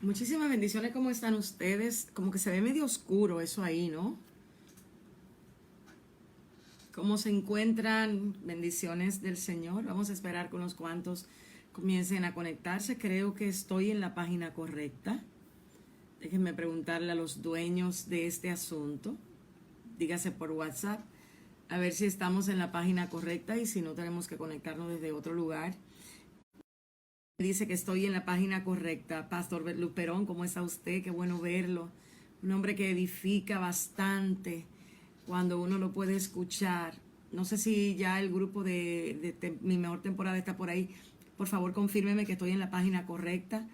Muchísimas bendiciones, ¿cómo están ustedes? Como que se ve medio oscuro eso ahí, ¿no? ¿Cómo se encuentran? Bendiciones del Señor. Vamos a esperar que unos cuantos comiencen a conectarse. Creo que estoy en la página correcta. Déjenme preguntarle a los dueños de este asunto. Dígase por WhatsApp. A ver si estamos en la página correcta y si no tenemos que conectarnos desde otro lugar. Dice que estoy en la página correcta. Pastor Luperón, ¿cómo está usted? Qué bueno verlo. Un hombre que edifica bastante cuando uno lo puede escuchar. No sé si ya el grupo de Mi Mejor Temporada está por ahí. Por favor, confírmeme que estoy en la página correcta,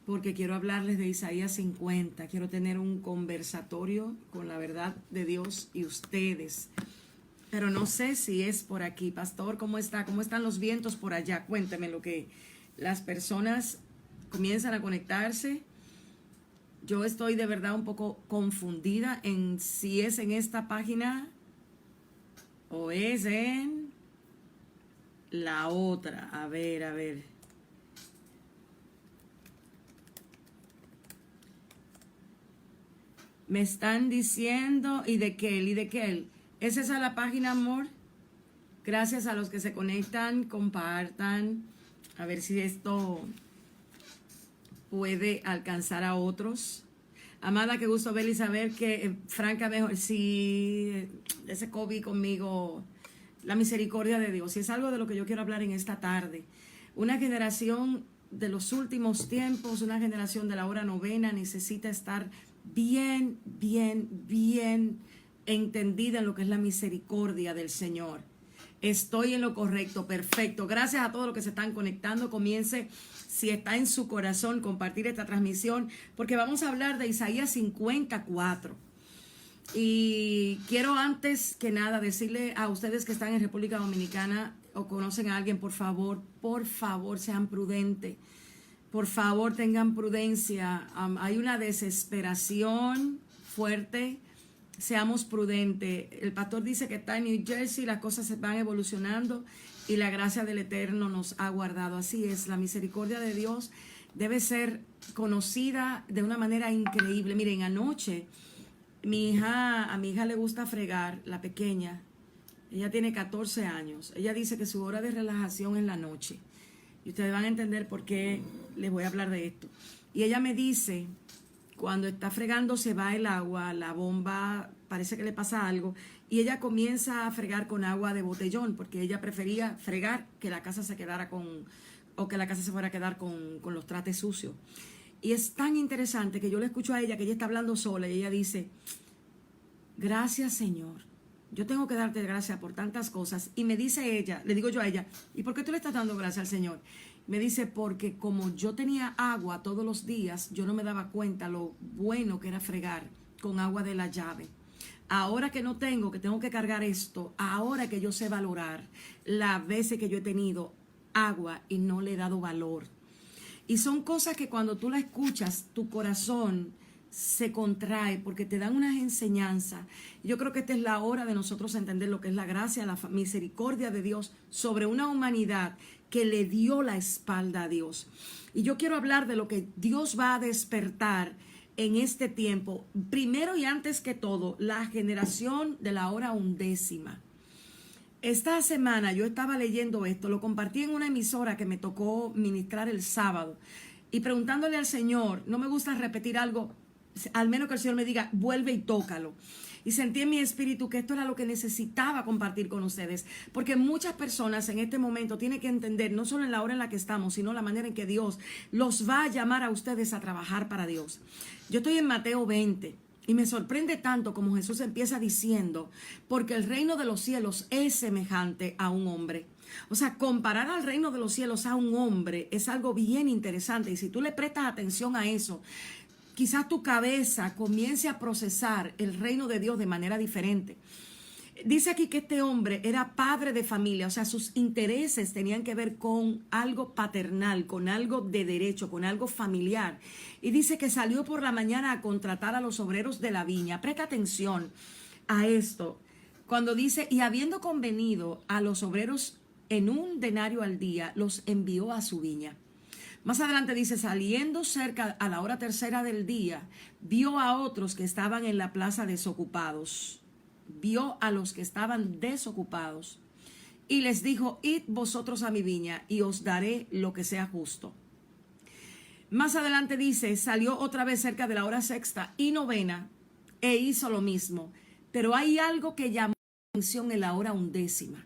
porque quiero hablarles de Isaías 50. Quiero tener un conversatorio con la verdad de Dios y ustedes. Pero no sé si es por aquí. Pastor, ¿cómo está? ¿Cómo están los vientos por allá? Cuénteme lo que las personas comienzan a conectarse. Yo estoy de verdad un poco confundida en si es en esta página o es en la otra. A ver. Me están diciendo, ¿y de qué? ¿Es esa la página, amor? Gracias a los que se conectan, compartan. A ver si esto puede alcanzar a otros. Amada, qué gusto verla y saber que, Franca, mejor, si ese COVID conmigo, la misericordia de Dios, y es algo de lo que yo quiero hablar en esta tarde. Una generación de los últimos tiempos, una generación de la hora novena necesita estar bien entendida en lo que es la misericordia del Señor. Estoy en lo correcto, perfecto. Gracias a todos los que se están conectando. Comience, si está en su corazón, compartir esta transmisión, porque vamos a hablar de Isaías 54. Y quiero antes que nada decirle a ustedes que están en República Dominicana o conocen a alguien, por favor, sean prudentes. Por favor, tengan prudencia. Hay una desesperación fuerte. Seamos prudentes. El pastor dice que está en New Jersey, las cosas se van evolucionando y la gracia del Eterno nos ha guardado. Así es, la misericordia de Dios debe ser conocida de una manera increíble. Miren, anoche a mi hija le gusta fregar, la pequeña. Ella tiene 14 años. Ella dice que su hora de relajación es la noche. Y ustedes van a entender por qué les voy a hablar de esto. Y ella me dice, cuando está fregando se va el agua, la bomba parece que le pasa algo, y ella comienza a fregar con agua de botellón, porque ella prefería fregar que la casa se quedara que la casa se fuera a quedar con los trastes sucios. Y es tan interesante que yo le escucho a ella, que ella está hablando sola, y ella dice, gracias Señor, yo tengo que darte gracias por tantas cosas. Y me dice ella, le digo yo a ella, ¿y por qué tú le estás dando gracias al Señor? Me dice, porque como yo tenía agua todos los días, yo no me daba cuenta lo bueno que era fregar con agua de la llave. Ahora que no tengo, que tengo que cargar esto, ahora que yo sé valorar las veces que yo he tenido agua y no le he dado valor. Y son cosas que cuando tú la escuchas, tu corazón se contrae porque te dan unas enseñanzas. Yo creo que esta es la hora de nosotros entender lo que es la gracia, la misericordia de Dios sobre una humanidad que le dio la espalda a Dios. Y yo quiero hablar de lo que Dios va a despertar en este tiempo. Primero y antes que todo, la generación de la hora undécima. Esta semana yo estaba leyendo esto, lo compartí en una emisora que me tocó ministrar el sábado, y preguntándole al Señor, no me gusta repetir algo, al menos que el Señor me diga, vuelve y tócalo. Y sentí en mi espíritu que esto era lo que necesitaba compartir con ustedes, porque muchas personas en este momento tienen que entender, no solo en la hora en la que estamos, sino la manera en que Dios los va a llamar a ustedes a trabajar para Dios. Yo estoy en Mateo 20 y me sorprende tanto como Jesús empieza diciendo, porque el reino de los cielos es semejante a un hombre. O sea, comparar al reino de los cielos a un hombre es algo bien interesante, y si tú le prestas atención a eso, quizás tu cabeza comience a procesar el reino de Dios de manera diferente. Dice aquí que este hombre era padre de familia, o sea, sus intereses tenían que ver con algo paternal, con algo de derecho, con algo familiar. Y dice que salió por la mañana a contratar a los obreros de la viña. Presta atención a esto. Cuando dice, y habiendo convenido a los obreros en 1 denario al día, los envió a su viña. Más adelante dice, saliendo cerca a la hora tercera del día, vio a otros que estaban en la plaza desocupados. Vio a los que estaban desocupados y les dijo, id vosotros a mi viña y os daré lo que sea justo. Más adelante dice, salió otra vez cerca de la hora sexta y novena e hizo lo mismo. Pero hay algo que llamó la atención en la hora undécima.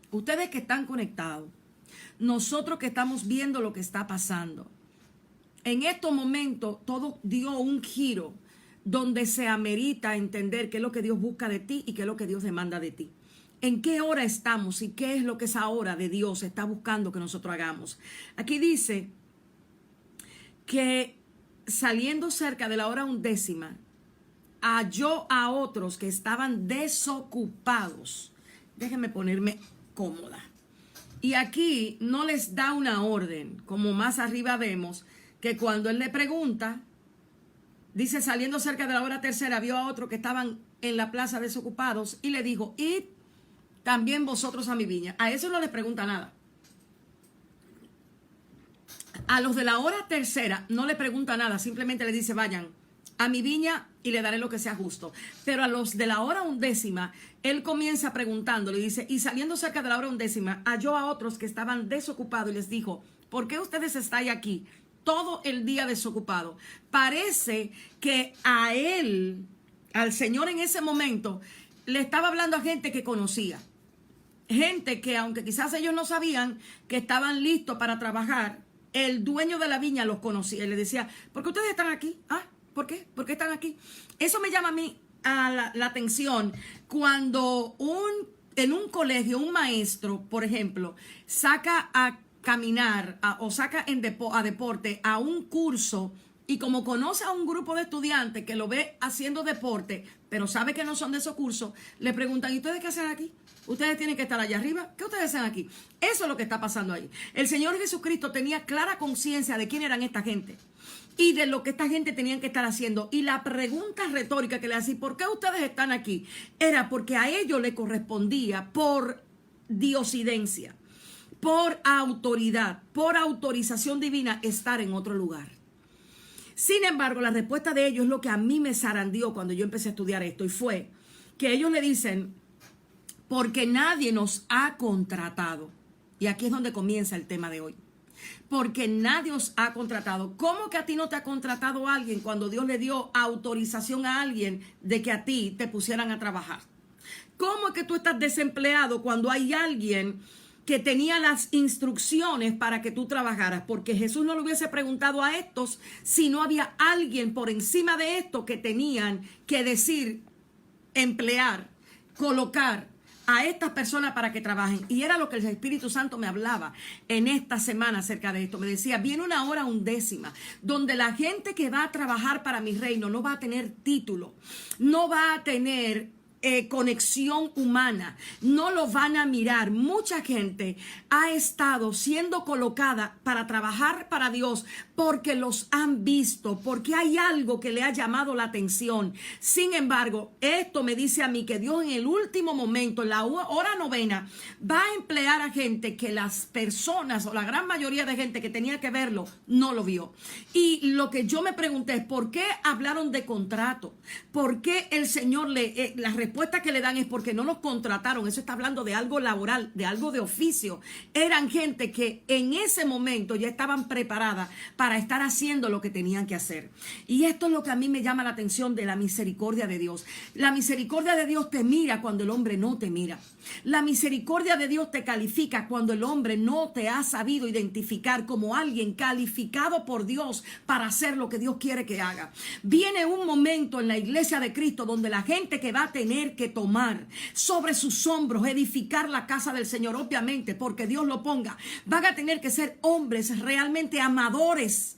Ustedes que están conectados, nosotros que estamos viendo lo que está pasando, en estos momentos todo dio un giro donde se amerita entender qué es lo que Dios busca de ti y qué es lo que Dios demanda de ti. ¿En qué hora estamos y qué es lo que esa hora de Dios está buscando que nosotros hagamos? Aquí dice que saliendo cerca de la hora undécima, halló a otros que estaban desocupados. Déjenme ponerme cómoda. Y aquí no les da una orden, como más arriba vemos, que cuando él le pregunta, dice, saliendo cerca de la hora tercera, vio a otros que estaban en la plaza desocupados y le dijo, id también vosotros a mi viña. A eso no les pregunta nada. A los de la hora tercera no le pregunta nada, simplemente le dice, vayan a mi viña y le daré lo que sea justo. Pero a los de la hora undécima, él comienza preguntando, le dice, y saliendo cerca de la hora undécima, halló a otros que estaban desocupados y les dijo, ¿por qué ustedes estáis aquí todo el día desocupados? Parece que a él, al Señor en ese momento, le estaba hablando a gente que conocía. Gente que, aunque quizás ellos no sabían que estaban listos para trabajar, el dueño de la viña los conocía y le decía, ¿por qué ustedes están aquí? ¿Ah? ¿Por qué? ¿Por qué están aquí? Eso me llama a mí a la atención cuando en un colegio un maestro, por ejemplo, saca a caminar o saca a deporte a un curso y como conoce a un grupo de estudiantes que lo ve haciendo deporte, pero sabe que no son de esos cursos, le preguntan, ¿y ustedes qué hacen aquí? Ustedes tienen que estar allá arriba. ¿Qué ustedes hacen aquí? Eso es lo que está pasando ahí. El Señor Jesucristo tenía clara conciencia de quién eran esta gente y de lo que esta gente tenían que estar haciendo. Y la pregunta retórica que le hacía, ¿por qué ustedes están aquí? Era porque a ellos le correspondía por diosidencia, por autoridad, por autorización divina estar en otro lugar. Sin embargo, la respuesta de ellos es lo que a mí me zarandeó cuando yo empecé a estudiar esto. Y fue que ellos le dicen, porque nadie nos ha contratado. Y aquí es donde comienza el tema de hoy. Porque nadie os ha contratado. ¿Cómo que a ti no te ha contratado alguien cuando Dios le dio autorización a alguien de que a ti te pusieran a trabajar? ¿Cómo es que tú estás desempleado cuando hay alguien que tenía las instrucciones para que tú trabajaras? Porque Jesús no le hubiese preguntado a estos si no había alguien por encima de esto que tenían que decir, emplear, colocar a estas personas para que trabajen. Y era lo que el Espíritu Santo me hablaba en esta semana acerca de esto. Me decía, viene una hora undécima donde la gente que va a trabajar para mi reino no va a tener título, no va a tener conexión humana, no lo van a mirar. Mucha gente ha estado siendo colocada para trabajar para Dios porque los han visto, porque hay algo que le ha llamado la atención. Sin embargo, esto me dice a mí que Dios en el último momento, en la hora novena, va a emplear a gente que las personas o la gran mayoría de gente que tenía que verlo no lo vio. Y lo que yo me pregunté es, ¿por qué hablaron de contrato? ¿Por qué el Señor la respuesta que le dan es porque no los contrataron? Eso está hablando de algo laboral, de algo de oficio. Eran gente que en ese momento ya estaban preparadas para estar haciendo lo que tenían que hacer. Y esto es lo que a mí me llama la atención de la misericordia de Dios. La misericordia de Dios te mira cuando el hombre no te mira. La misericordia de Dios te califica cuando el hombre no te ha sabido identificar como alguien calificado por Dios para hacer lo que Dios quiere que haga. Viene un momento en la iglesia de Cristo donde la gente que va a tener que tomar sobre sus hombros, edificar la casa del Señor, obviamente, porque Dios lo ponga, van a tener que ser hombres realmente amadores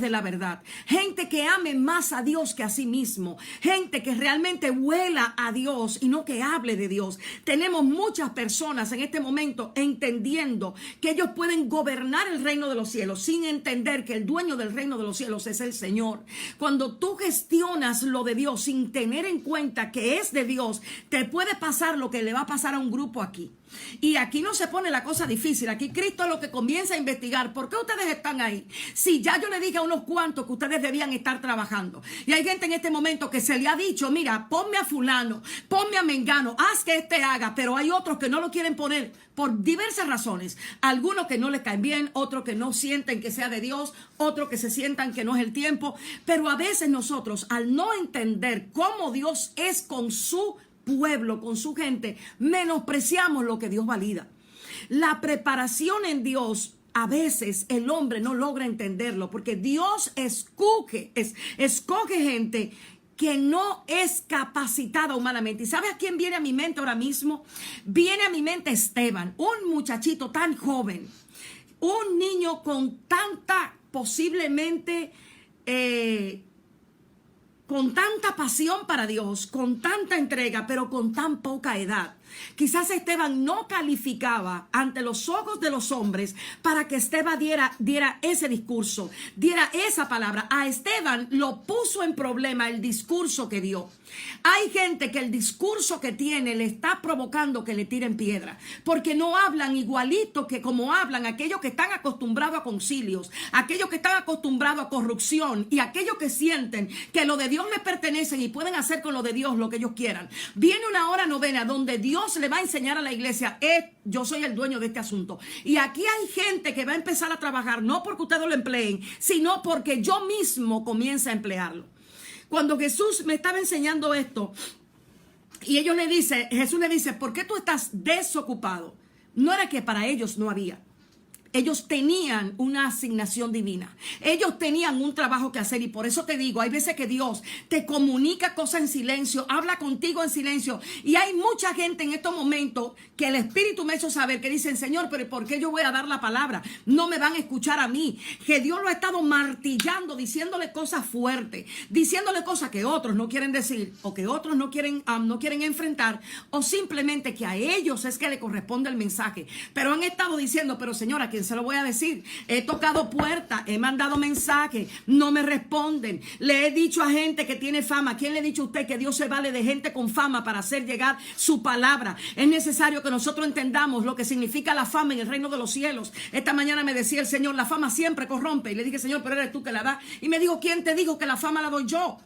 de la verdad. Gente que ame más a Dios que a sí mismo. Gente que realmente huela a Dios y no que hable de Dios. Tenemos muchas personas en este momento entendiendo que ellos pueden gobernar el reino de los cielos sin entender que el dueño del reino de los cielos es el Señor. Cuando tú gestionas lo de Dios sin tener en cuenta que es de Dios, te puede pasar lo que le va a pasar a un grupo aquí. Y aquí no se pone la cosa difícil. Aquí Cristo es lo que comienza a investigar. ¿Por qué ustedes están ahí? Si ya yo le dije a unos cuantos que ustedes debían estar trabajando. Y hay gente en este momento que se le ha dicho, mira, ponme a fulano, ponme a mengano, haz que este haga. Pero hay otros que no lo quieren poner por diversas razones. Algunos que no les caen bien, otros que no sienten que sea de Dios, otros que se sientan que no es el tiempo. Pero a veces nosotros, al no entender cómo Dios es con su pueblo, con su gente, menospreciamos lo que Dios valida. La preparación en Dios, a veces el hombre no logra entenderlo, porque Dios escoge gente que no es capacitada humanamente. ¿Y sabe a quién viene a mi mente ahora mismo? Viene a mi mente Esteban, un muchachito tan joven, un niño con tanta, posiblemente, con tanta pasión para Dios, con tanta entrega, pero con tan poca edad. Quizás Esteban no calificaba ante los ojos de los hombres para que Esteban diera ese discurso, diera esa palabra. A Esteban lo puso en problema el discurso que dio. Hay gente que el discurso que tiene le está provocando que le tiren piedra, porque no hablan igualito que como hablan aquellos que están acostumbrados a concilios, aquellos que están acostumbrados a corrupción y aquellos que sienten que lo de Dios les pertenece y pueden hacer con lo de Dios lo que ellos quieran. Viene una hora novena donde Dios le va a enseñar a la iglesia, yo soy el dueño de este asunto. Y aquí hay gente que va a empezar a trabajar, no porque ustedes lo empleen, sino porque yo mismo comienzo a emplearlo. Cuando Jesús me estaba enseñando esto, y Jesús le dice, ¿por qué tú estás desocupado? No era que para ellos no había. Ellos tenían una asignación divina. Ellos tenían un trabajo que hacer. Y por eso te digo, hay veces que Dios te comunica cosas en silencio, habla contigo en silencio. Y hay mucha gente en estos momentos que el Espíritu me hizo saber que dicen, Señor, pero ¿por qué yo voy a dar la palabra? No me van a escuchar a mí. Que Dios lo ha estado martillando, diciéndole cosas fuertes, diciéndole cosas que otros no quieren decir, o que otros no quieren enfrentar, o simplemente que a ellos es que le corresponde el mensaje. Pero han estado diciendo, pero Señor, ¿a quién se lo voy a decir? He tocado puertas, he mandado mensajes, no me responden. Le he dicho a gente que tiene fama. ¿Quién le ha dicho a usted que Dios se vale de gente con fama para hacer llegar su palabra? Es necesario que nosotros entendamos lo que significa la fama en el reino de los cielos. Esta mañana me decía el Señor, la fama siempre corrompe. Y le dije, Señor, pero eres tú que la das. Y me dijo, ¿quién te dijo que la fama la doy yo?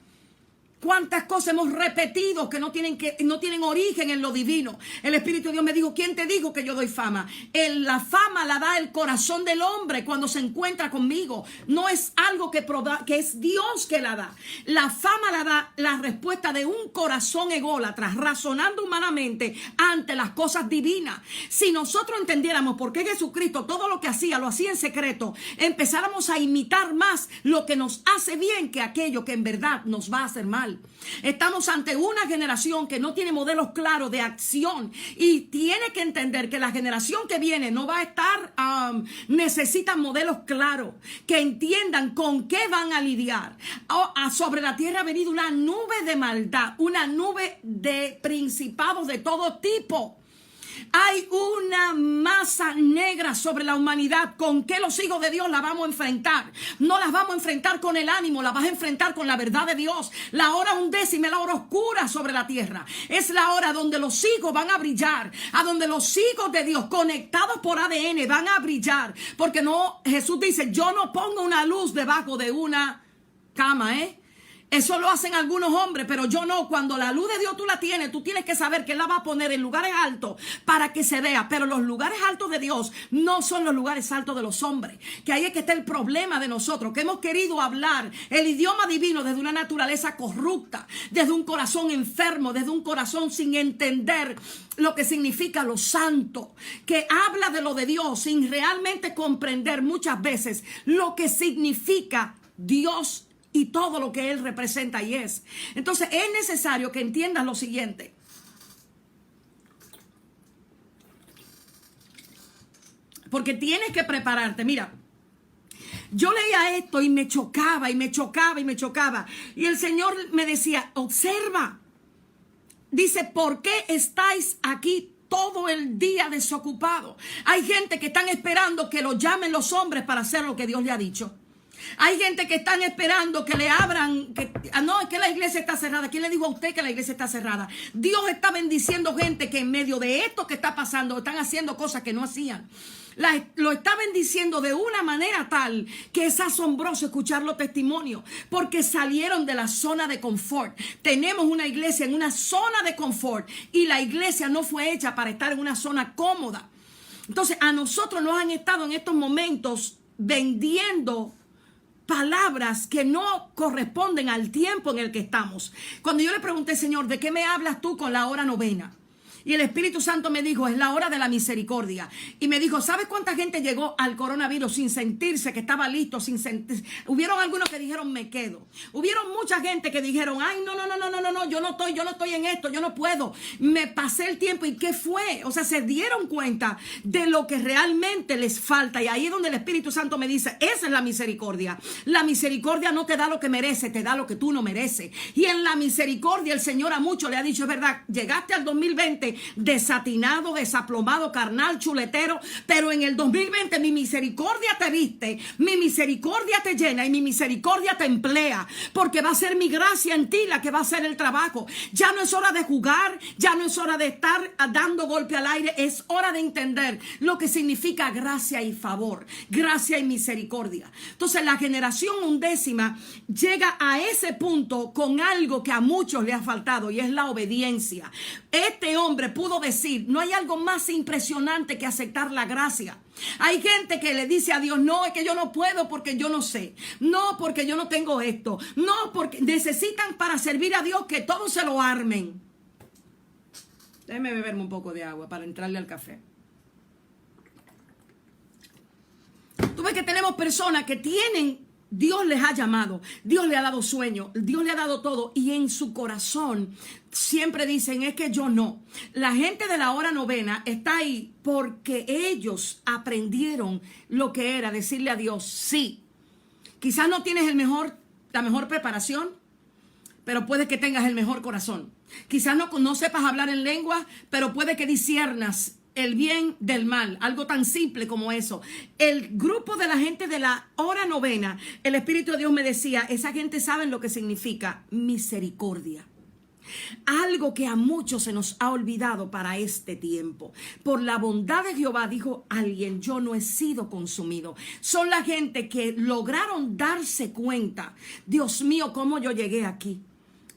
¿Cuántas cosas hemos repetido que no tienen origen en lo divino? El Espíritu de Dios me dijo, ¿quién te dijo que yo doy fama? La fama la da el corazón del hombre cuando se encuentra conmigo. No es algo que es Dios que la da. La fama la da la respuesta de un corazón ególatra, razonando humanamente ante las cosas divinas. Si nosotros entendiéramos por qué Jesucristo todo lo que hacía, lo hacía en secreto, empezáramos a imitar más lo que nos hace bien que aquello que en verdad nos va a hacer mal. Estamos ante una generación que no tiene modelos claros de acción y tiene que entender que la generación que viene no va a estar, necesitan modelos claros, que entiendan con qué van a lidiar. Sobre la tierra ha venido una nube de maldad, una nube de principados de todo tipo. Hay una masa negra sobre la humanidad. ¿Con qué los hijos de Dios la vamos a enfrentar? No las vamos a enfrentar con el ánimo, las vas a enfrentar con la verdad de Dios. La hora undécima es la hora oscura sobre la tierra. Es la hora donde los hijos van a brillar, a donde los hijos de Dios conectados por ADN van a brillar. Porque no, Jesús dice, yo no pongo una luz debajo de una cama, Eso lo hacen algunos hombres, pero yo no. Cuando la luz de Dios tú la tienes, tú tienes que saber que Él la va a poner en lugares altos para que se vea. Pero los lugares altos de Dios no son los lugares altos de los hombres. Que ahí es que está el problema de nosotros, que hemos querido hablar el idioma divino desde una naturaleza corrupta, desde un corazón enfermo, desde un corazón sin entender lo que significa lo santo, que habla de lo de Dios sin realmente comprender muchas veces lo que significa Dios y todo lo que Él representa y es. Entonces es necesario que entiendas lo siguiente. Porque tienes que prepararte. Mira, yo leía esto y me chocaba y me chocaba y me chocaba. Y el Señor me decía, observa. Dice, ¿por qué estáis aquí todo el día desocupados? Hay gente que están esperando que lo llamen los hombres para hacer lo que Dios le ha dicho. Hay gente que están esperando que le abran, no, es que la iglesia está cerrada. ¿Quién le dijo a usted que la iglesia está cerrada? Dios está bendiciendo gente que en medio de esto que está pasando están haciendo cosas que no hacían. Lo está bendiciendo de una manera tal que es asombroso escuchar los testimonios, porque salieron de la zona de confort. Tenemos una iglesia en una zona de confort y la iglesia no fue hecha para estar en una zona cómoda. Entonces a nosotros nos han estado en estos momentos vendiendo palabras que no corresponden al tiempo en el que estamos. Cuando yo le pregunté, Señor, ¿de qué me hablas tú con la hora novena? Y el Espíritu Santo me dijo, es la hora de la misericordia. Y me dijo, ¿sabes cuánta gente llegó al coronavirus sin sentirse que estaba listo? Hubieron algunos que dijeron, me quedo. Hubieron mucha gente que dijeron, ay, no, yo no estoy en esto, yo no puedo. Me pasé el tiempo. ¿Y qué fue? O sea, se dieron cuenta de lo que realmente les falta. Y ahí es donde el Espíritu Santo me dice, esa es la misericordia. La misericordia no te da lo que merece, te da lo que tú no mereces. Y en la misericordia el Señor a muchos le ha dicho, es verdad, llegaste al 2020 desatinado, desaplomado, carnal, chuletero, pero en el 2020 mi misericordia te viste, mi misericordia te llena y mi misericordia te emplea, porque va a ser mi gracia en ti la que va a hacer el trabajo. Ya no es hora de jugar, ya no es hora de estar dando golpe al aire, es hora de entender lo que significa gracia y favor, gracia y misericordia. Entonces la generación 11ª llega a ese punto con algo que a muchos le ha faltado y es la obediencia. Este hombre pudo decir, no hay algo más impresionante que aceptar la gracia. Hay gente que le dice a Dios, no, es que yo no puedo porque yo no sé, no, porque yo no tengo esto, no, porque necesitan para servir a Dios que todos se lo armen. Déjeme beberme un poco de agua para entrarle al café. Tú ves que tenemos personas que tienen, Dios les ha llamado, Dios le ha dado sueño, Dios le ha dado todo y en su corazón siempre dicen, es que yo no. La gente de la hora novena está ahí porque ellos aprendieron lo que era decirle a Dios sí. Quizás no tienes la mejor preparación, pero puede que tengas el mejor corazón. Quizás no sepas hablar en lengua, pero puede que disciernas el bien del mal, algo tan simple como eso. El grupo de la gente de la hora novena, el Espíritu de Dios me decía, esa gente sabe lo que significa misericordia. Algo que a muchos se nos ha olvidado para este tiempo. Por la bondad de Jehová, dijo alguien, yo no he sido consumido. Son la gente que lograron darse cuenta, Dios mío, cómo yo llegué aquí.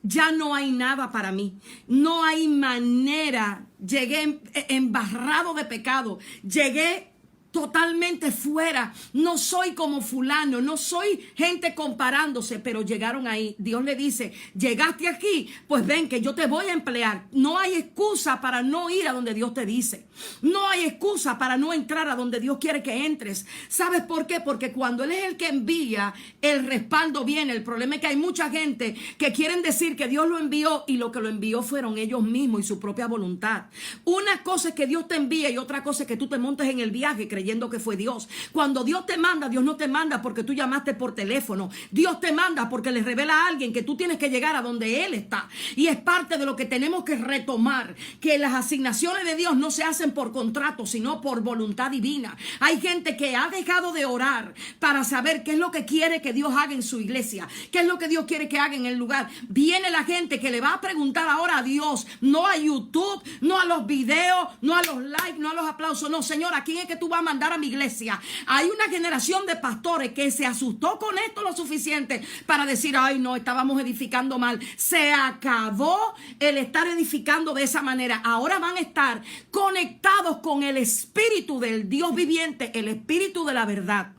Ya no hay nada para mí, no hay manera, llegué embarrado de pecado, llegué totalmente fuera, no soy como fulano, no soy gente comparándose, pero llegaron ahí. Dios le dice, llegaste aquí, pues ven que yo te voy a emplear. No hay excusa para no ir a donde Dios te dice, no hay excusa para no entrar a donde Dios quiere que entres. ¿Sabes por qué? Porque cuando Él es el que envía, el respaldo viene. El problema es que hay mucha gente que quieren decir que Dios lo envió y lo que lo envió fueron ellos mismos y su propia voluntad. Una cosa es que Dios te envía y otra cosa es que tú te montes en el viaje creyendo que fue Dios. Cuando Dios te manda, Dios no te manda porque tú llamaste por teléfono. Dios te manda porque le revela a alguien que tú tienes que llegar a donde Él está. Y es parte de lo que tenemos que retomar, que las asignaciones de Dios no se hacen por contrato, sino por voluntad divina. Hay gente que ha dejado de orar para saber qué es lo que quiere que Dios haga en su iglesia, qué es lo que Dios quiere que haga en el lugar. Viene la gente que le va a preguntar ahora a Dios, no a YouTube, no a los videos, no a los likes, no a los aplausos. No, Señor, ¿a quién es que tú vas a mandar a mi iglesia? Hay una generación de pastores que se asustó con esto lo suficiente para decir, ay no, estábamos edificando mal. Se acabó el estar edificando de esa manera. Ahora van a estar conectados con el Espíritu del Dios viviente, el Espíritu de la verdad.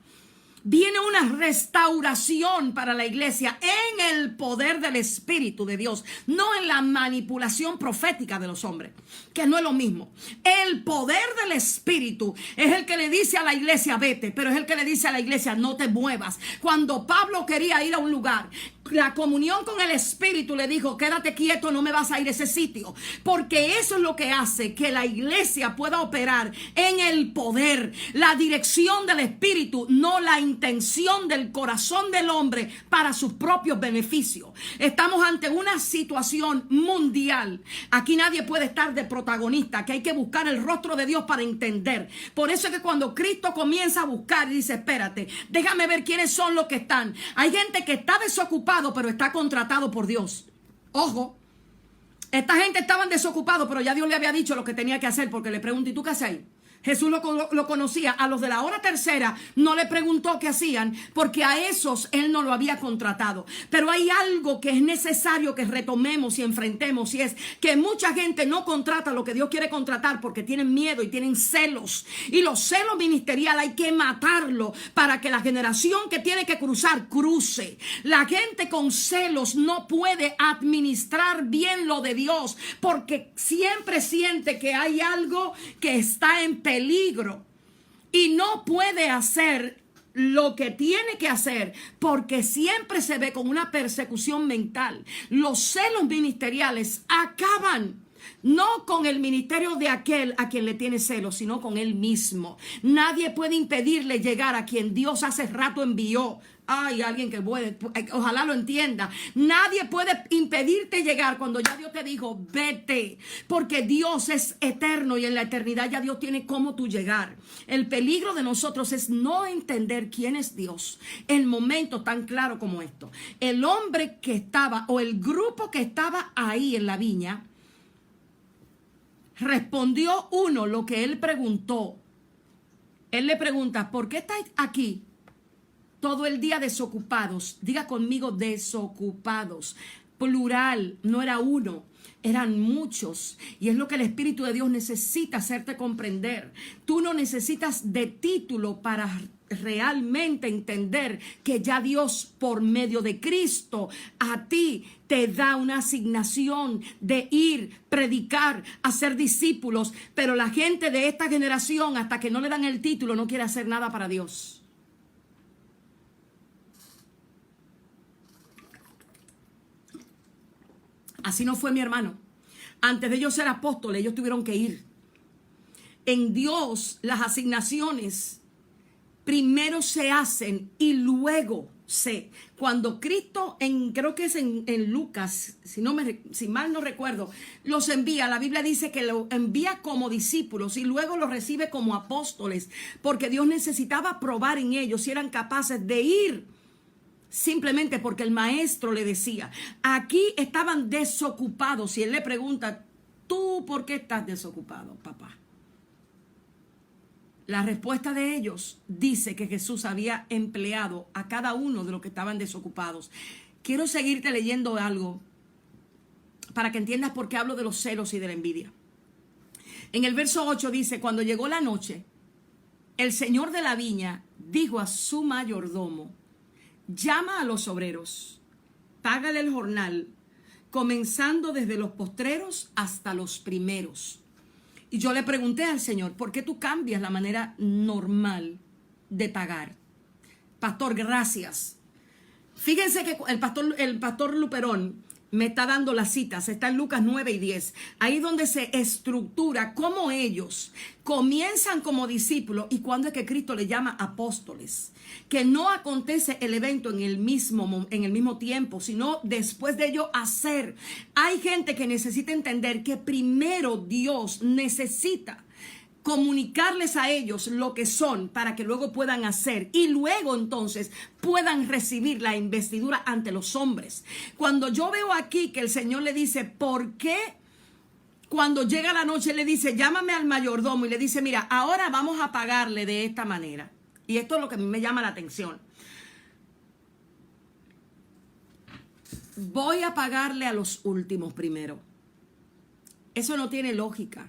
Viene una restauración para la iglesia en el poder del Espíritu de Dios, no en la manipulación profética de los hombres, que no es lo mismo. El poder del Espíritu es el que le dice a la iglesia, vete, pero es el que le dice a la iglesia, no te muevas. Cuando Pablo quería ir a un lugar, la comunión con el Espíritu le dijo, quédate quieto, no me vas a ir a ese sitio. Porque eso es lo que hace que la iglesia pueda operar en el poder, la dirección del Espíritu, no la intención del corazón del hombre para sus propios beneficios. Estamos ante una situación mundial. Aquí nadie puede estar de protagonista, que hay que buscar el rostro de Dios para entender. Por eso es que cuando Cristo comienza a buscar y dice, espérate, déjame ver quiénes son los que están. Hay gente que está desocupado, pero está contratado por Dios. Ojo, esta gente estaban desocupados, pero ya Dios le había dicho lo que tenía que hacer, porque le pregunté, ¿y tú qué haces ahí? Jesús lo conocía. A los de la hora tercera no le preguntó qué hacían, porque a esos él no lo había contratado. Pero hay algo que es necesario que retomemos y enfrentemos, y es que mucha gente no contrata lo que Dios quiere contratar porque tienen miedo y tienen celos. Y los celos ministeriales hay que matarlo para que la generación que tiene que cruzar, cruce. La gente con celos no puede administrar bien lo de Dios, porque siempre siente que hay algo que está en peligro y no puede hacer lo que tiene que hacer porque siempre se ve con una persecución mental. Los celos ministeriales acaban no con el ministerio de aquel a quien le tiene celos, sino con él mismo. Nadie puede impedirle llegar a quien Dios hace rato envió. Ay, alguien que puede, ojalá lo entienda. Nadie puede impedirte llegar cuando ya Dios te dijo, vete. Porque Dios es eterno y en la eternidad ya Dios tiene cómo tú llegar. El peligro de nosotros es no entender quién es Dios en momentos tan claros como esto. El hombre que estaba, o el grupo que estaba ahí en la viña, respondió uno lo que él preguntó. Él le pregunta, ¿por qué estáis aquí todo el día desocupados? Diga conmigo, desocupados. Plural, no era uno, eran muchos. Y es lo que el Espíritu de Dios necesita hacerte comprender. Tú no necesitas de título para realmente entender que ya Dios, por medio de Cristo, a ti te da una asignación de ir, predicar, hacer discípulos. Pero la gente de esta generación, hasta que no le dan el título, no quiere hacer nada para Dios. Así no fue mi hermano. Antes de ellos ser apóstoles, ellos tuvieron que ir. En Dios, las asignaciones primero se hacen y luego cuando Cristo, creo que es en Lucas, si mal no recuerdo, los envía. La Biblia dice que lo envía como discípulos y luego los recibe como apóstoles, porque Dios necesitaba probar en ellos si eran capaces de ir. Simplemente porque el maestro le decía. Aquí estaban desocupados y él le pregunta, ¿tú por qué estás desocupado, papá? La respuesta de ellos dice que Jesús había empleado a cada uno de los que estaban desocupados. Quiero seguirte leyendo algo para que entiendas por qué hablo de los celos y de la envidia. En el verso 8 dice, cuando llegó la noche, el señor de la viña dijo a su mayordomo, llama a los obreros, págale el jornal, comenzando desde los postreros hasta los primeros. Y yo le pregunté al Señor, ¿por qué tú cambias la manera normal de pagar? Pastor, gracias. Fíjense que el pastor Luperón me está dando las citas, está en Lucas 9 y 10. Ahí donde se estructura cómo ellos comienzan como discípulos y cuando es que Cristo le llama apóstoles. Que no acontece el evento en el mismo tiempo, sino después de ello hacer. Hay gente que necesita entender que primero Dios necesita comunicarles a ellos lo que son para que luego puedan hacer y luego entonces puedan recibir la investidura ante los hombres. Cuando yo veo aquí que el Señor le dice, ¿por qué? Cuando llega la noche le dice, llámame al mayordomo y le dice, mira, ahora vamos a pagarle de esta manera. Y esto es lo que a mí me llama la atención. Voy a pagarle a los últimos primero. Eso no tiene lógica.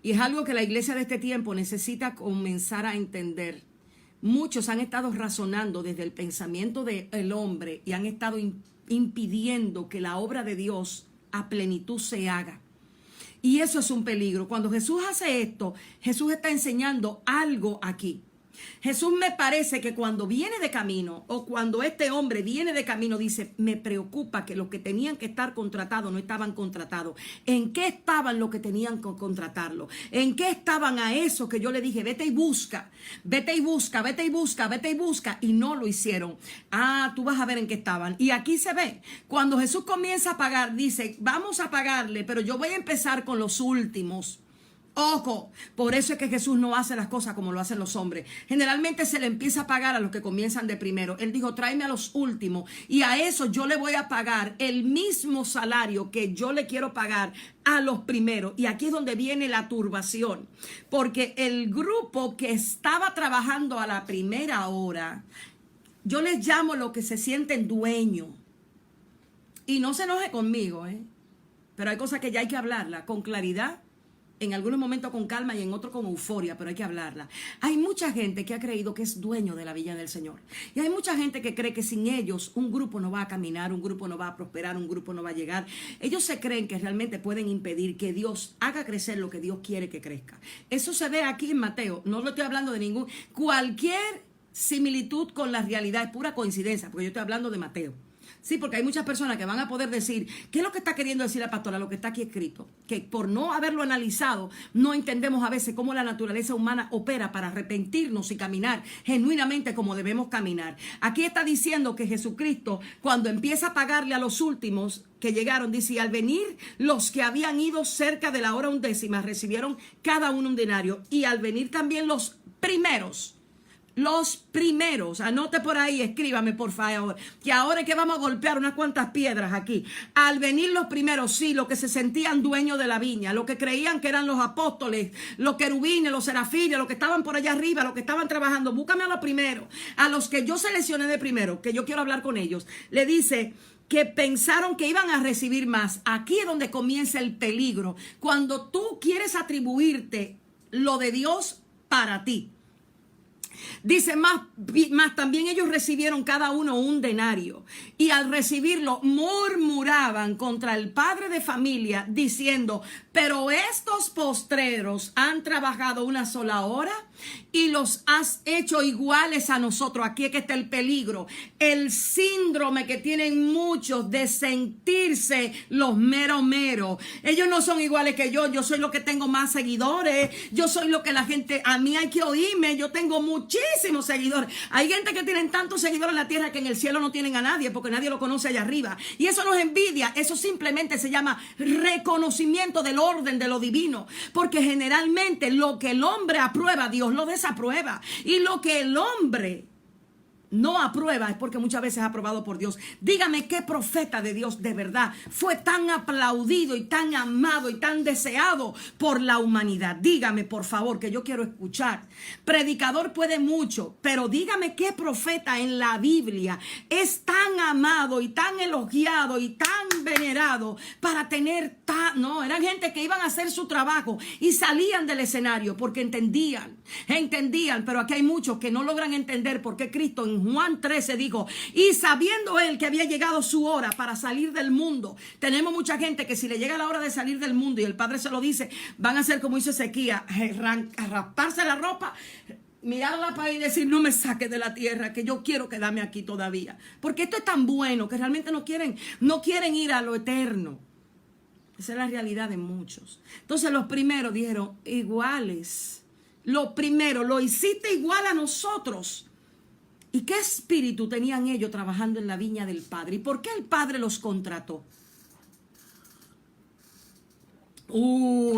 Y es algo que la iglesia de este tiempo necesita comenzar a entender. Muchos han estado razonando desde el pensamiento del hombre y han estado impidiendo que la obra de Dios a plenitud se haga. Y eso es un peligro. Cuando Jesús hace esto, Jesús está enseñando algo aquí. Jesús me parece que cuando viene de camino o cuando este hombre viene de camino dice, me preocupa que los que tenían que estar contratados no estaban contratados. ¿En qué estaban los que tenían que contratarlo? ¿En qué estaban a eso que yo le dije, vete y busca, vete y busca, vete y busca, vete y busca? Y no lo hicieron. Ah, tú vas a ver en qué estaban. Y aquí se ve, cuando Jesús comienza a pagar, dice, vamos a pagarle, pero yo voy a empezar con los últimos. Ojo, por eso es que Jesús no hace las cosas como lo hacen los hombres. Generalmente se le empieza a pagar a los que comienzan de primero. Él dijo, tráeme a los últimos y a eso yo le voy a pagar el mismo salario que yo le quiero pagar a los primeros. Y aquí es donde viene la turbación, porque el grupo que estaba trabajando a la primera hora, yo les llamo lo que se sienten dueños. Y no se enoje conmigo, pero hay cosas que ya hay que hablarla con claridad. En algunos momentos con calma y en otros con euforia, pero hay que hablarla. Hay mucha gente que ha creído que es dueño de la viña del Señor. Y hay mucha gente que cree que sin ellos un grupo no va a caminar, un grupo no va a prosperar, un grupo no va a llegar. Ellos se creen que realmente pueden impedir que Dios haga crecer lo que Dios quiere que crezca. Eso se ve aquí en Mateo. No lo estoy hablando de ningún... Cualquier similitud con la realidad es pura coincidencia, porque yo estoy hablando de Mateo. Sí, porque hay muchas personas que van a poder decir, ¿qué es lo que está queriendo decir la pastora? Lo que está aquí escrito. Que por no haberlo analizado, no entendemos a veces cómo la naturaleza humana opera para arrepentirnos y caminar genuinamente como debemos caminar. Aquí está diciendo que Jesucristo, cuando empieza a pagarle a los últimos que llegaron, dice, y al venir los que habían ido cerca de la hora 11, recibieron cada uno un denario. Y al venir también los primeros, anote por ahí, escríbame por favor, que ahora es que vamos a golpear unas cuantas piedras aquí. Al venir los primeros, sí, los que se sentían dueños de la viña, los que creían que eran los apóstoles, los querubines, los serafines, los que estaban por allá arriba, los que estaban trabajando, búscame a los primeros, a los que yo seleccioné de primero, que yo quiero hablar con ellos. Le dice que pensaron que iban a recibir más. Aquí es donde comienza el peligro, cuando tú quieres atribuirte lo de Dios para ti. Dice, más también ellos recibieron cada uno un denario y al recibirlo murmuraban contra el padre de familia diciendo, pero estos postreros han trabajado una sola hora y los has hecho iguales a nosotros. Aquí es que está el peligro, el síndrome que tienen muchos de sentirse los meros. Ellos no son iguales que yo soy lo que tengo más seguidores, yo soy lo que la gente, a mí hay que oírme, yo tengo muchísimos seguidores. Hay gente que tienen tantos seguidores en la tierra que en el cielo no tienen a nadie porque nadie lo conoce allá arriba. Y eso no es envidia, eso simplemente se llama reconocimiento del orden de lo divino. Porque generalmente lo que el hombre aprueba, Dios lo desaprueba. Y lo que el hombre no aprueba es porque muchas veces es aprobado por Dios. Dígame qué profeta de Dios de verdad fue tan aplaudido y tan amado y tan deseado por la humanidad. Dígame por favor, que yo quiero escuchar. Predicador puede mucho, pero dígame qué profeta en la Biblia es tan amado y tan elogiado y tan venerado para tener no, eran gente que iban a hacer su trabajo y salían del escenario porque entendían, pero aquí hay muchos que no logran entender por qué Cristo en Juan 13 dijo, y sabiendo él que había llegado su hora para salir del mundo. Tenemos mucha gente que si le llega la hora de salir del mundo y el Padre se lo dice, van a hacer como hizo Ezequías, a rasparse la ropa, mirar a la pared y decir, no me saques de la tierra, que yo quiero quedarme aquí todavía. Porque esto es tan bueno que realmente no quieren ir a lo eterno. Esa es la realidad de muchos. Entonces los primeros dijeron, iguales. Lo primero, lo hiciste igual a nosotros. ¿Y qué espíritu tenían ellos trabajando en la viña del Padre? ¿Y por qué el Padre los contrató?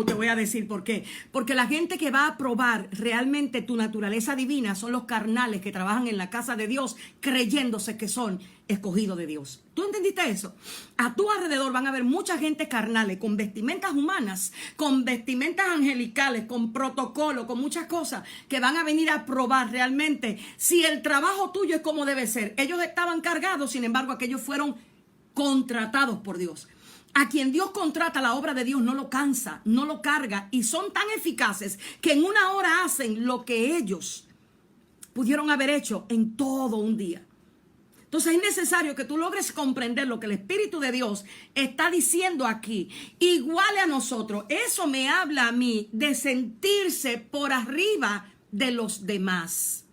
Te voy a decir por qué. Porque la gente que va a probar realmente tu naturaleza divina son los carnales que trabajan en la casa de Dios creyéndose que son escogidos de Dios. ¿Tú entendiste eso? A tu alrededor van a haber mucha gente carnales con vestimentas humanas, con vestimentas angelicales, con protocolo, con muchas cosas que van a venir a probar realmente si el trabajo tuyo es como debe ser. Ellos estaban cargados, sin embargo, aquellos fueron contratados por Dios. A quien Dios contrata, la obra de Dios no lo cansa, no lo carga y son tan eficaces que en una hora hacen lo que ellos pudieron haber hecho en todo un día. Entonces es necesario que tú logres comprender lo que el Espíritu de Dios está diciendo aquí. Igual a nosotros, eso me habla a mí de sentirse por arriba de los demás.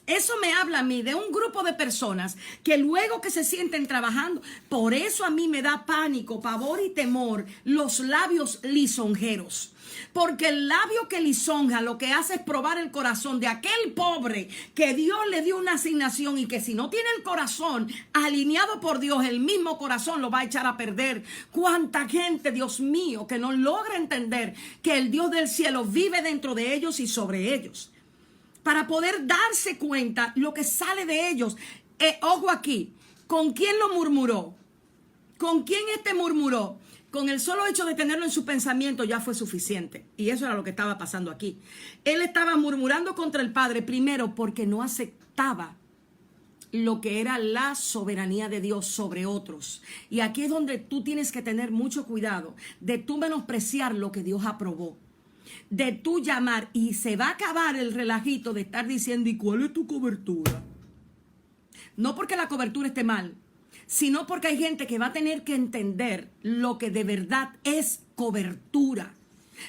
Eso me habla a mí de un grupo de personas que luego que se sienten trabajando, por eso a mí me da pánico, pavor y temor los labios lisonjeros. Porque el labio que lisonja lo que hace es probar el corazón de aquel pobre que Dios le dio una asignación y que si no tiene el corazón alineado por Dios, el mismo corazón lo va a echar a perder. Cuánta gente, Dios mío, que no logra entender que el Dios del cielo vive dentro de ellos y sobre ellos. Para poder darse cuenta lo que sale de ellos. Ojo aquí, ¿con quién lo murmuró? ¿Con quién murmuró? Con el solo hecho de tenerlo en su pensamiento ya fue suficiente. Y eso era lo que estaba pasando aquí. Él estaba murmurando contra el Padre, primero porque no aceptaba lo que era la soberanía de Dios sobre otros. Y aquí es donde tú tienes que tener mucho cuidado de tú menospreciar lo que Dios aprobó. De tú llamar, y se va a acabar el relajito de estar diciendo, ¿y cuál es tu cobertura? No porque la cobertura esté mal, sino porque hay gente que va a tener que entender lo que de verdad es cobertura.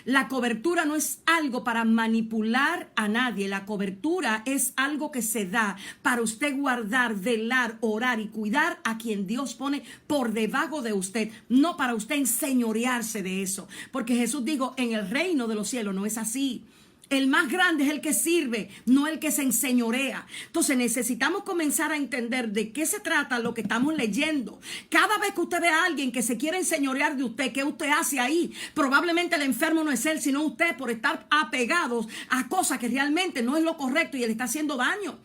La cobertura no es algo para manipular a nadie. La cobertura es algo que se da para usted guardar, velar, orar y cuidar a quien Dios pone por debajo de usted. No para usted enseñorearse de eso. Porque Jesús dijo, en el reino de los cielos no es así. El más grande es el que sirve, no el que se enseñorea. Entonces necesitamos comenzar a entender de qué se trata lo que estamos leyendo. Cada vez que usted ve a alguien que se quiere enseñorear de usted, ¿qué usted hace ahí? Probablemente el enfermo no es él, sino usted, por estar apegados a cosas que realmente no es lo correcto y le está haciendo daño.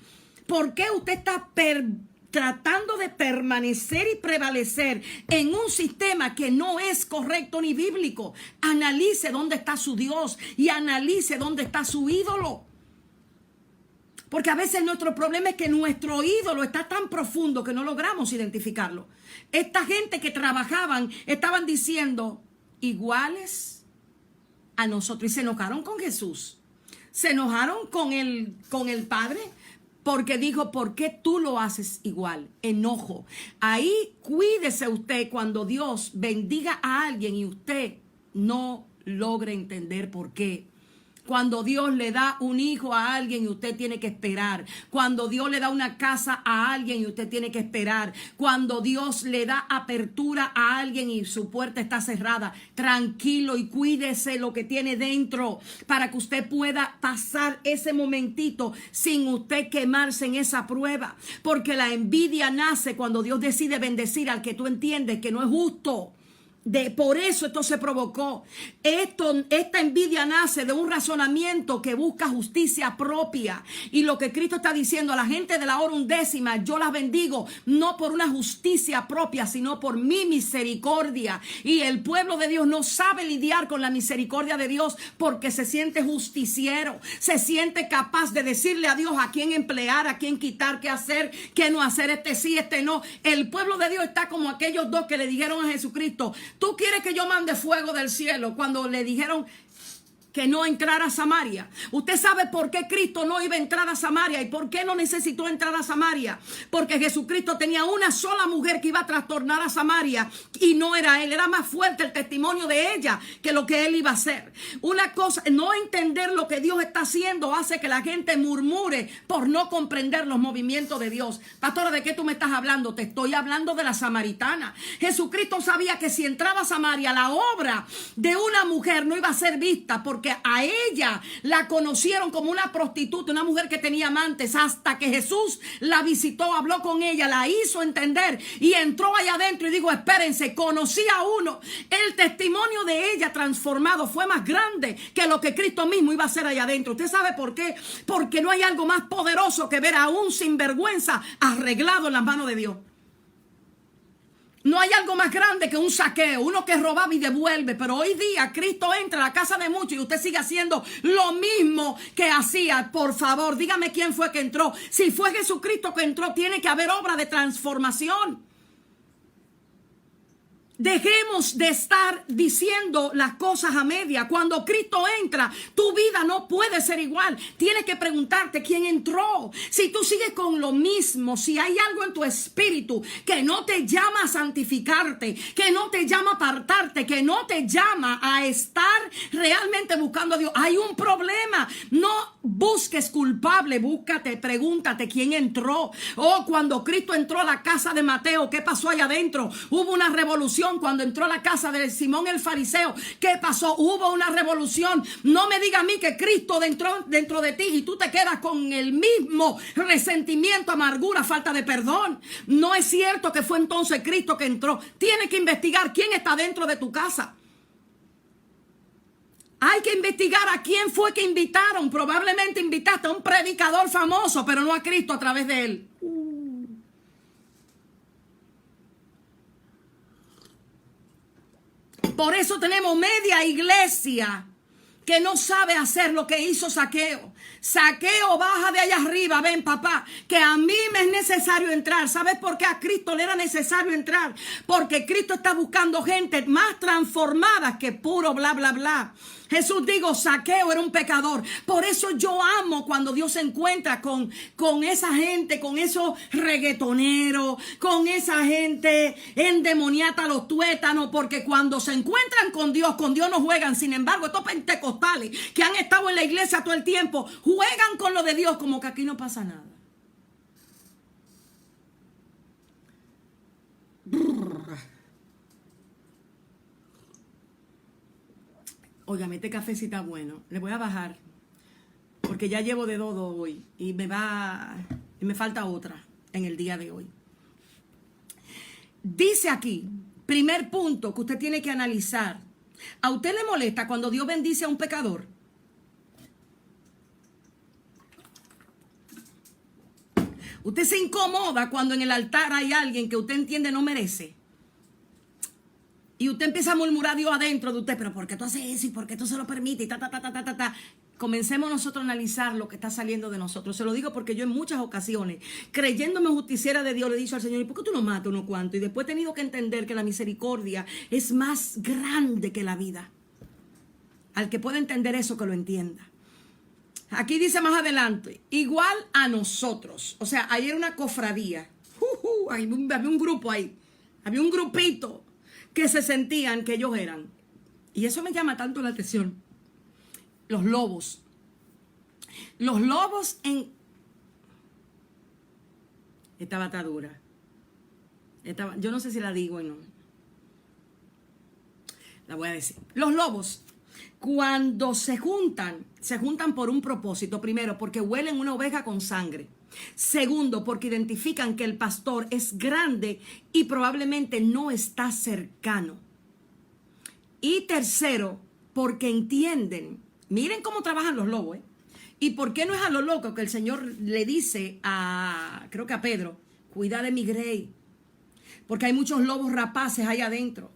¿Por qué usted está tratando de permanecer y prevalecer en un sistema que no es correcto ni bíblico? Analice dónde está su Dios y analice dónde está su ídolo. Porque a veces nuestro problema es que nuestro ídolo está tan profundo que no logramos identificarlo. Esta gente que trabajaban estaban diciendo iguales a nosotros y se enojaron con Jesús. Se enojaron con el Padre. Porque dijo, ¿por qué tú lo haces igual? Enojo. Ahí cuídese usted cuando Dios bendiga a alguien y usted no logre entender por qué. Cuando Dios le da un hijo a alguien y usted tiene que esperar. Cuando Dios le da una casa a alguien y usted tiene que esperar. Cuando Dios le da apertura a alguien y su puerta está cerrada. Tranquilo y cuídese lo que tiene dentro para que usted pueda pasar ese momentito sin usted quemarse en esa prueba. Porque la envidia nace cuando Dios decide bendecir al que tú entiendes que no es justo. Por eso esto se provocó. Esta envidia nace de un razonamiento que busca justicia propia. Y lo que Cristo está diciendo a la gente de la hora undécima, yo las bendigo no por una justicia propia, sino por mi misericordia. Y el pueblo de Dios no sabe lidiar con la misericordia de Dios porque se siente justiciero, se siente capaz de decirle a Dios a quién emplear, a quién quitar, qué hacer, qué no hacer, este sí, este no. El pueblo de Dios está como aquellos dos que le dijeron a Jesucristo, ¿tú quieres que yo mande fuego del cielo? Cuando le dijeron que no entrara a Samaria. Usted sabe por qué Cristo no iba a entrar a Samaria y por qué no necesitó entrar a Samaria. Porque Jesucristo tenía una sola mujer que iba a trastornar a Samaria y no era él. Era más fuerte el testimonio de ella que lo que él iba a hacer. Una cosa, no entender lo que Dios está haciendo hace que la gente murmure por no comprender los movimientos de Dios. Pastora, ¿de qué tú me estás hablando? Te estoy hablando de la samaritana. Jesucristo sabía que si entraba a Samaria, la obra de una mujer no iba a ser vista porque a ella la conocieron como una prostituta, una mujer que tenía amantes, hasta que Jesús la visitó, habló con ella, la hizo entender y entró allá adentro y dijo, espérense, conocí a uno. El testimonio de ella transformado fue más grande que lo que Cristo mismo iba a hacer allá adentro. ¿Usted sabe por qué? Porque no hay algo más poderoso que ver a un sinvergüenza arreglado en las manos de Dios. No hay algo más grande que un saqueo, uno que robaba y devuelve, pero hoy día Cristo entra a la casa de muchos y usted sigue haciendo lo mismo que hacía. Por favor, dígame quién fue que entró. Si fue Jesucristo que entró, tiene que haber obra de transformación. Dejemos de estar diciendo las cosas a media. Cuando Cristo entra, tu vida no puede ser igual. Tienes que preguntarte quién entró. Si tú sigues con lo mismo, si hay algo en tu espíritu que no te llama a santificarte, que no te llama a apartarte, que no te llama a estar realmente buscando a Dios, hay un problema. No busques culpable, búscate, pregúntate quién entró. Oh, cuando Cristo entró a la casa de Mateo, ¿qué pasó allá adentro? Hubo una revolución. Cuando entró a la casa de Simón el fariseo, ¿qué pasó? Hubo una revolución. No me diga a mí que Cristo entró dentro de ti y tú te quedas con el mismo resentimiento, amargura, falta de perdón. No es cierto que fue entonces Cristo que entró. Tienes que investigar quién está dentro de tu casa. Hay que investigar a quién fue que invitaron. Probablemente invitaste a un predicador famoso, pero no a Cristo a través de él. Por eso tenemos media iglesia que no sabe hacer lo que hizo Zaqueo. Zaqueo, baja de allá arriba, ven papá, que a mí me es necesario entrar. ¿Sabes por qué a Cristo le era necesario entrar? Porque Cristo está buscando gente más transformada que puro bla, bla, bla. Jesús dijo, Zaqueo era un pecador. Por eso yo amo cuando Dios se encuentra con esa gente, con esos reggaetoneros, con esa gente endemoniata, los tuétanos, porque cuando se encuentran con Dios no juegan. Sin embargo, estos pentecostales que han estado en la iglesia todo el tiempo, juegan con lo de Dios como que aquí no pasa nada. Óigame, este café sí está bueno. Le voy a bajar porque ya llevo de 2 hoy y me falta otra en el día de hoy. Dice aquí, primer punto que usted tiene que analizar. ¿A usted le molesta cuando Dios bendice a un pecador? ¿Usted se incomoda cuando en el altar hay alguien que usted entiende no merece? Y usted empieza a murmurar a Dios adentro de usted, pero ¿por qué tú haces eso? ¿Y por qué tú se lo permites? Y Comencemos nosotros a analizar lo que está saliendo de nosotros. Se lo digo porque yo en muchas ocasiones, creyéndome justiciera de Dios, le he dicho al Señor, ¿y por qué tú no matas uno cuanto? Y después he tenido que entender que la misericordia es más grande que la vida. Al que pueda entender eso, que lo entienda. Aquí dice más adelante, igual a nosotros. O sea, ayer una cofradía. Había un grupo ahí. Había un grupito que se sentían que ellos eran. Y eso me llama tanto la atención. Los lobos. Los lobos en... Esta batadura. Yo no sé si la digo o no. La voy a decir. Los lobos, cuando se juntan por un propósito. Primero, porque huelen una oveja con sangre. Segundo, porque identifican que el pastor es grande y probablemente no está cercano. Y tercero, porque entienden, miren cómo trabajan los lobos, ¿eh? ¿Y por qué no es a lo loco que el Señor le dice creo que a Pedro, cuida de mi grey? Porque hay muchos lobos rapaces ahí adentro.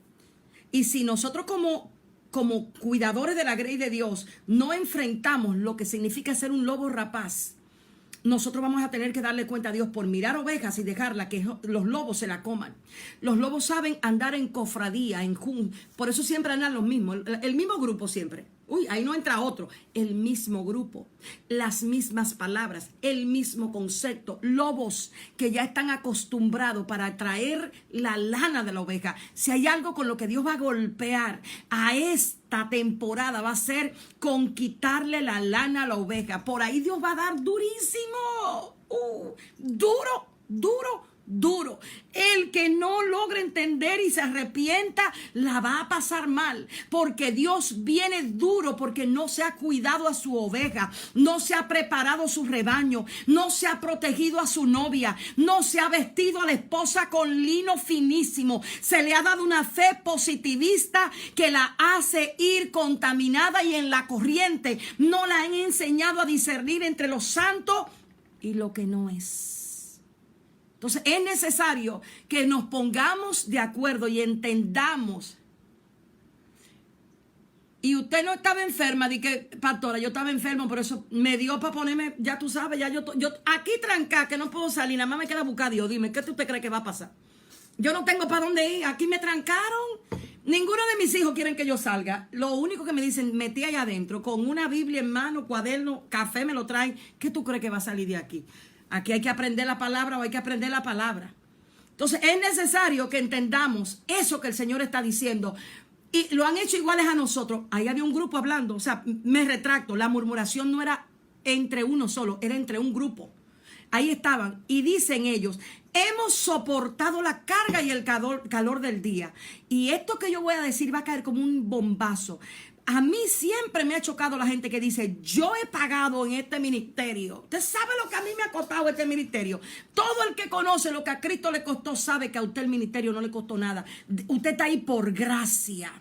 Y si nosotros como cuidadores de la grey de Dios no enfrentamos lo que significa ser un lobo rapaz, nosotros vamos a tener que darle cuenta a Dios por mirar ovejas y dejarla que los lobos se la coman. Los lobos saben andar en cofradía, por eso siempre andan los mismos, el mismo grupo siempre. Uy, ahí no entra otro. El mismo grupo, las mismas palabras, el mismo concepto. Lobos que ya están acostumbrados para traer la lana de la oveja. Si hay algo con lo que Dios va a golpear a esta temporada, va a ser con quitarle la lana a la oveja. Por ahí Dios va a dar durísimo. Duro. El que no logre entender y se arrepienta, la va a pasar mal. Porque Dios viene duro porque no se ha cuidado a su oveja, no se ha preparado su rebaño, no se ha protegido a su novia, no se ha vestido a la esposa con lino finísimo. Se le ha dado una fe positivista que la hace ir contaminada y en la corriente. No la han enseñado a discernir entre lo santo y lo que no es. Entonces es necesario que nos pongamos de acuerdo y entendamos. Y usted no estaba enferma, di que, pastora, yo estaba enfermo, por eso me dio para ponerme, ya tú sabes, ya yo aquí trancada, que no puedo salir, nada más me queda buscar a Dios. Dime, ¿qué usted cree que va a pasar? Yo no tengo para dónde ir. Aquí me trancaron. Ninguno de mis hijos quieren que yo salga. Lo único que me dicen, metí allá adentro con una Biblia en mano, cuaderno, café me lo traen. ¿Qué tú crees que va a salir de aquí? Aquí hay que aprender la palabra o hay que aprender la palabra. Entonces es necesario que entendamos eso que el Señor está diciendo. Y lo han hecho iguales a nosotros. Ahí había un grupo hablando. O sea, me retracto. La murmuración no era entre uno solo, era entre un grupo. Ahí estaban y dicen ellos, hemos soportado la carga y el calor del día. Y esto que yo voy a decir va a caer como un bombazo. A mí siempre me ha chocado la gente que dice, yo he pagado en este ministerio. ¿Usted sabe lo que a mí me ha costado este ministerio? Todo el que conoce lo que a Cristo le costó sabe que a usted el ministerio no le costó nada. Usted está ahí por gracia.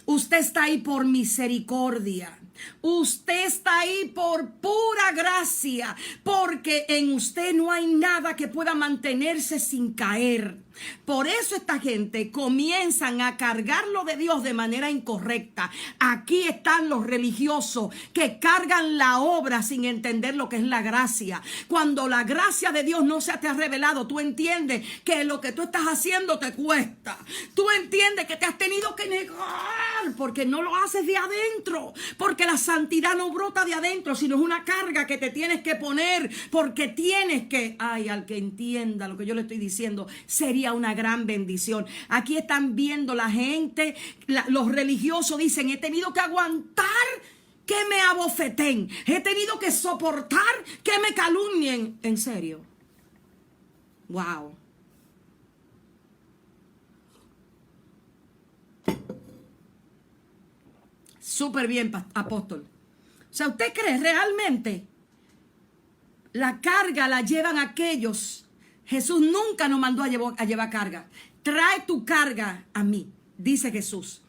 Usted está ahí por misericordia. Usted está ahí por pura gracia, porque en usted no hay nada que pueda mantenerse sin caer. Por eso esta gente comienzan a cargar lo de Dios de manera incorrecta. Aquí están los religiosos que cargan la obra sin entender lo que es la gracia. Cuando la gracia de Dios no se te ha revelado, tú entiendes que lo que tú estás haciendo te cuesta. Tú entiendes que te has tenido que negar porque no lo haces de adentro, porque la santidad no brota de adentro, sino es una carga que te tienes que poner, porque tienes que, ay, al que entienda lo que yo le estoy diciendo, sería una gran bendición. Aquí están viendo la gente, los religiosos dicen, he tenido que aguantar que me abofeten, he tenido que soportar que me calumnien. En serio. Wow. Súper bien, apóstol. O sea, ¿usted cree realmente la carga la llevan aquellos? Jesús nunca nos mandó a llevar carga. Trae tu carga a mí, dice Jesús.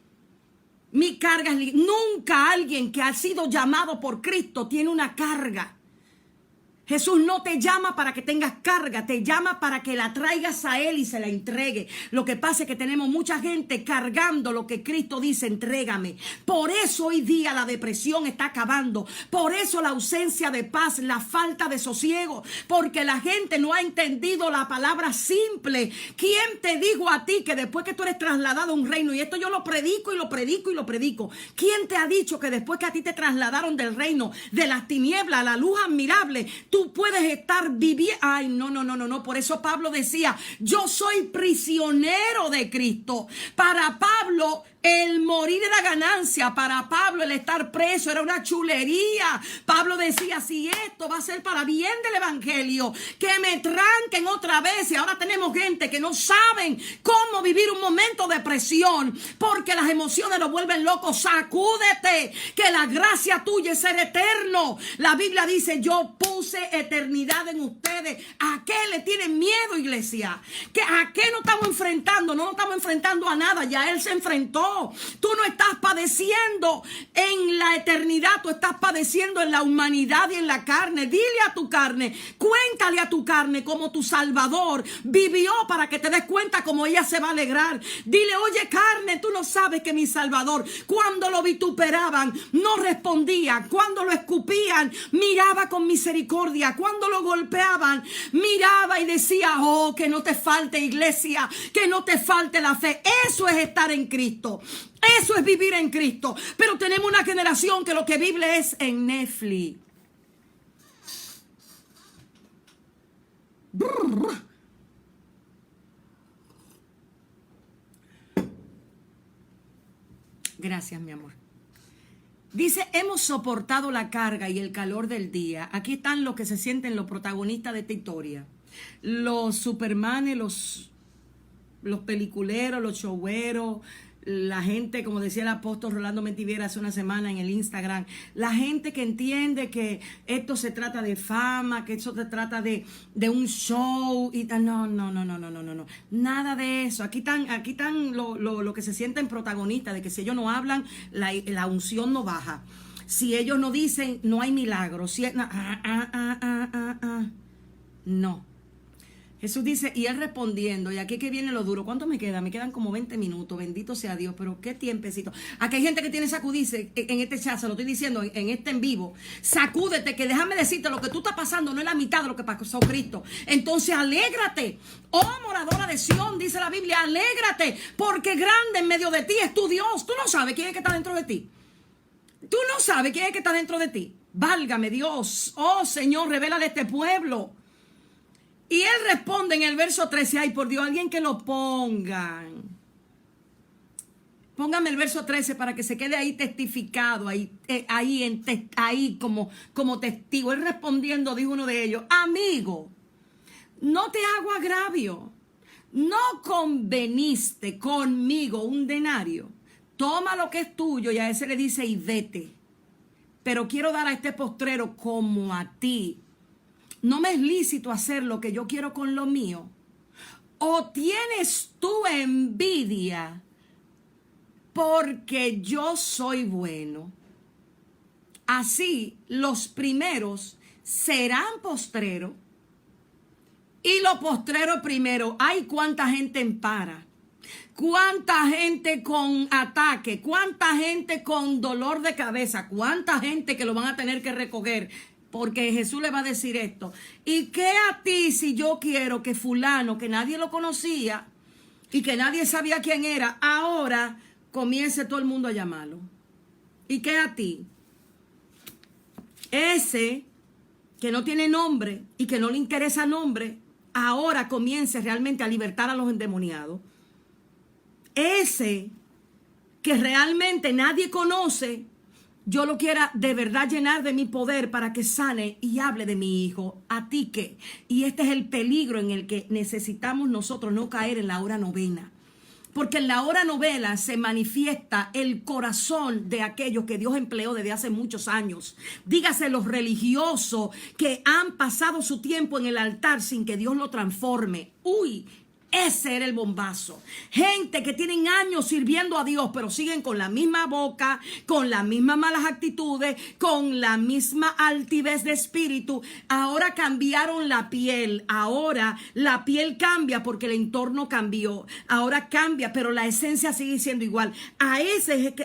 Mi carga es nunca alguien que ha sido llamado por Cristo tiene una carga. Jesús no te llama para que tengas carga, te llama para que la traigas a Él y se la entregue. Lo que pasa es que tenemos mucha gente cargando lo que Cristo dice, entrégame. Por eso hoy día la depresión está acabando. Por eso la ausencia de paz, la falta de sosiego. Porque la gente no ha entendido la palabra simple. ¿Quién te dijo a ti que después que tú eres trasladado a un reino, y esto yo lo predico y lo predico y lo predico, ¿quién te ha dicho que después que a ti te trasladaron del reino, de las tinieblas a la luz admirable, tú puedes estar viviendo? Ay, no. Por eso Pablo decía, yo soy prisionero de Cristo. Para Pablo, el morir era ganancia. Para Pablo, el estar preso era una chulería. Pablo decía, si esto va a ser para bien del evangelio, que me tranquen otra vez. Y ahora tenemos gente que no saben cómo vivir un momento de presión, porque las emociones lo vuelven locos. Sacúdete, que la gracia tuya es ser eterno. La Biblia dice, yo puse eternidad en ustedes. ¿A qué le tienen miedo, iglesia? ¿A qué nos estamos enfrentando? No nos estamos enfrentando a nada, ya Él se enfrentó. Tú no estás padeciendo en la eternidad, tú estás padeciendo en la humanidad y en la carne. Dile a tu carne, cuéntale a tu carne cómo tu Salvador vivió para que te des cuenta cómo ella se va a alegrar. Dile, oye carne, tú no sabes que mi Salvador, cuando lo vituperaban, no respondía. Cuando lo escupían, miraba con misericordia. Cuando lo golpeaban, miraba y decía, oh, que no te falte, iglesia, que no te falte la fe. Eso es estar en Cristo. Eso es vivir en Cristo. Pero tenemos una generación que lo que vive es en Netflix. Gracias, mi amor. Dice, hemos soportado la carga y el calor del día. Aquí están los que se sienten los protagonistas de esta historia. Los supermanes, los peliculeros, los showeros, la gente, como decía el apóstol Rolando Mentiviera hace una semana en el Instagram, la gente que entiende que esto se trata de fama, que esto se trata de un show y tal. No, nada de eso. Aquí están lo que se sienten protagonistas, de que si ellos no hablan, la unción no baja. Si ellos no dicen, no hay milagro. Si no. Jesús dice, y él respondiendo, y aquí es que viene lo duro, ¿cuánto me queda? Me quedan como 20 minutos, bendito sea Dios, pero qué tiempecito. Aquí hay gente que tiene sacudirse en este chat, se lo estoy diciendo, en este en vivo. Sacúdete, que déjame decirte, lo que tú estás pasando no es la mitad de lo que pasó Cristo. Entonces alégrate, oh moradora de Sión, dice la Biblia, alégrate, porque grande en medio de ti es tu Dios. Tú no sabes quién es que está dentro de ti. Tú no sabes quién es que está dentro de ti. Válgame Dios, oh Señor, revélale a este pueblo. Y él responde en el verso 13, ay por Dios, alguien que lo pongan. Póngame el verso 13 para que se quede ahí testificado, ahí como testigo. Él respondiendo dijo uno de ellos, amigo, no te hago agravio, no conveniste conmigo un denario. Toma lo que es tuyo, y a ese le dice, y vete. Pero quiero dar a este postrero como a ti. ¿No me es lícito hacer lo que yo quiero con lo mío? ¿O tienes tú envidia porque yo soy bueno? Así los primeros serán postreros y los postreros primero. Ay, cuánta gente en para. Cuánta gente con ataque, cuánta gente con dolor de cabeza, cuánta gente que lo van a tener que recoger. Porque Jesús le va a decir esto. ¿Y qué a ti si yo quiero que fulano, que nadie lo conocía y que nadie sabía quién era, ahora comience todo el mundo a llamarlo? ¿Y qué a ti? Ese que no tiene nombre y que no le interesa nombre, ahora comience realmente a libertar a los endemoniados. Ese que realmente nadie conoce, yo lo quiera de verdad llenar de mi poder para que sane y hable de mi hijo. ¿A ti qué? Y este es el peligro en el que necesitamos nosotros no caer en la hora novena. Porque en la hora novena se manifiesta el corazón de aquellos que Dios empleó desde hace muchos años. Dígase los religiosos que han pasado su tiempo en el altar sin que Dios lo transforme. Uy, ese era el bombazo. Gente que tienen años sirviendo a Dios, pero siguen con la misma boca, con las mismas malas actitudes, con la misma altivez de espíritu. Ahora cambiaron la piel. Ahora la piel cambia porque el entorno cambió. Ahora cambia, pero la esencia sigue siendo igual. A ese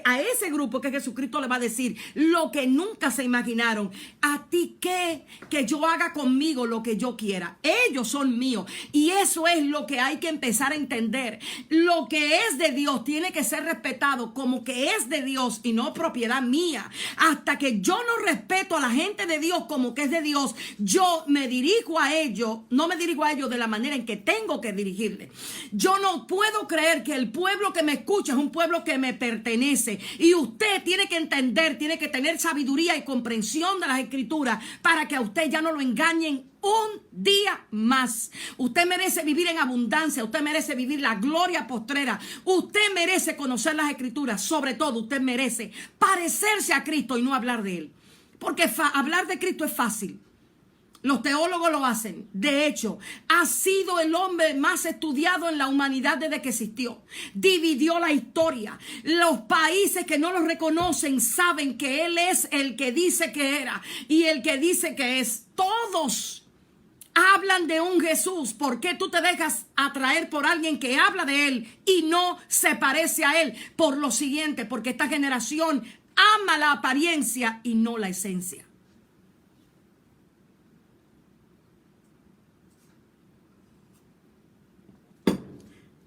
grupo que Jesucristo le va a decir lo que nunca se imaginaron. ¿A ti qué? Que yo haga conmigo lo que yo quiera. Ellos son míos. Y eso es lo que hay que empezar a entender. Lo que es de Dios tiene que ser respetado como que es de Dios y no propiedad mía. Hasta que yo no respeto a la gente de Dios como que es de Dios, yo me dirijo a ellos, no me dirijo a ellos de la manera en que tengo que dirigirle. Yo no puedo creer que el pueblo que me escucha es un pueblo que me pertenece. Y usted tiene que entender, tiene que tener sabiduría y comprensión de las escrituras para que a usted ya no lo engañen un día más. Usted merece vivir en abundancia. Usted merece vivir la gloria postrera. Usted merece conocer las escrituras. Sobre todo, usted merece parecerse a Cristo y no hablar de Él. Porque hablar de Cristo es fácil. Los teólogos lo hacen. De hecho, ha sido el hombre más estudiado en la humanidad desde que existió. Dividió la historia. Los países que no lo reconocen saben que Él es el que dice que era y el que dice que es. Todos hablan de un Jesús. ¿Por qué tú te dejas atraer por alguien que habla de Él y no se parece a Él? Por lo siguiente, porque esta generación ama la apariencia y no la esencia.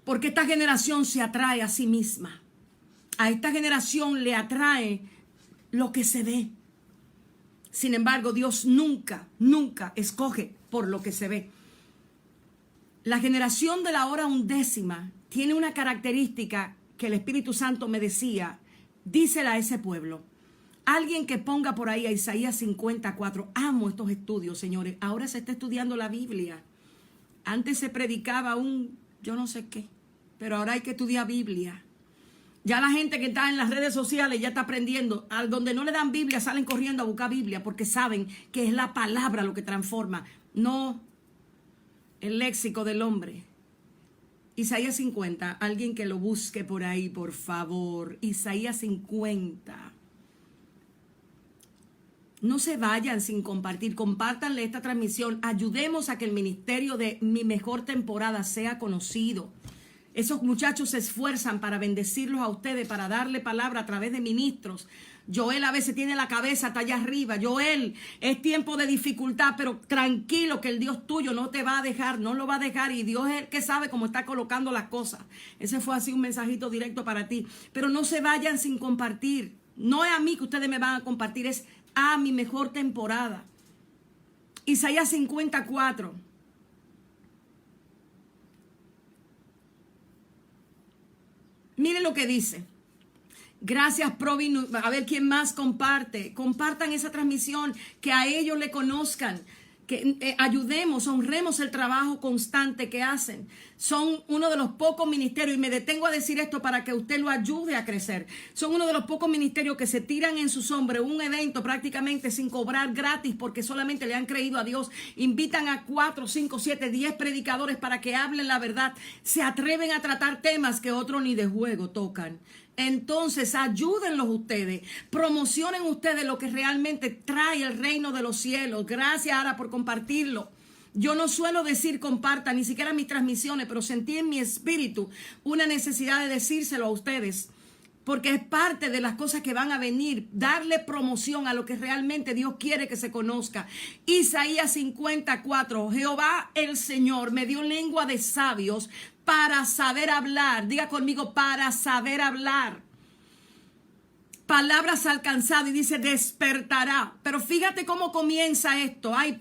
Porque esta generación se atrae a sí misma. A esta generación le atrae lo que se ve. Sin embargo, Dios nunca escoge por lo que se ve. La generación de la hora undécima tiene una característica que el Espíritu Santo me decía, dísela a ese pueblo. Alguien que ponga por ahí a Isaías 54. Amo estos estudios, señores. Ahora se está estudiando la Biblia. Antes se predicaba yo no sé qué, pero ahora hay que estudiar Biblia. Ya la gente que está en las redes sociales ya está aprendiendo. Al donde no le dan Biblia salen corriendo a buscar Biblia porque saben que es la palabra lo que transforma, no el léxico del hombre. Isaías 50, alguien que lo busque por ahí, por favor. Isaías 50. No se vayan sin compartir, compártanle esta transmisión, ayudemos a que el ministerio de Mi Mejor Temporada sea conocido. Esos muchachos se esfuerzan para bendecirlos a ustedes, para darle palabra a través de ministros. Joel a veces tiene la cabeza hasta allá arriba. Joel, es tiempo de dificultad, pero tranquilo que el Dios tuyo no te va a dejar, no lo va a dejar, y Dios es el que sabe cómo está colocando las cosas. Ese fue así un mensajito directo para ti. Pero no se vayan sin compartir. No es a mí que ustedes me van a compartir, es a Mi Mejor Temporada. Isaías 54. Miren lo que dice. Gracias, Provinu. A ver quién más comparte. Compartan esa transmisión, que a ellos le conozcan, que ayudemos, honremos el trabajo constante que hacen. Son uno de los pocos ministerios, y me detengo a decir esto para que usted lo ayude a crecer. Son uno de los pocos ministerios que se tiran en sus hombros un evento prácticamente sin cobrar, gratis, porque solamente le han creído a Dios. Invitan a 4, 5, 7, 10 predicadores para que hablen la verdad. Se atreven a tratar temas que otros ni de juego tocan. Entonces, ayúdenlos ustedes, promocionen ustedes lo que realmente trae el reino de los cielos. Gracias, Ara, por compartirlo. Yo no suelo decir compartan, ni siquiera mis transmisiones, pero sentí en mi espíritu una necesidad de decírselo a ustedes, porque es parte de las cosas que van a venir, darle promoción a lo que realmente Dios quiere que se conozca. Isaías 54, Jehová el Señor me dio lengua de sabios para saber hablar. Diga conmigo, para saber hablar. Palabras alcanzadas, y dice despertará. Pero fíjate cómo comienza esto. Ay,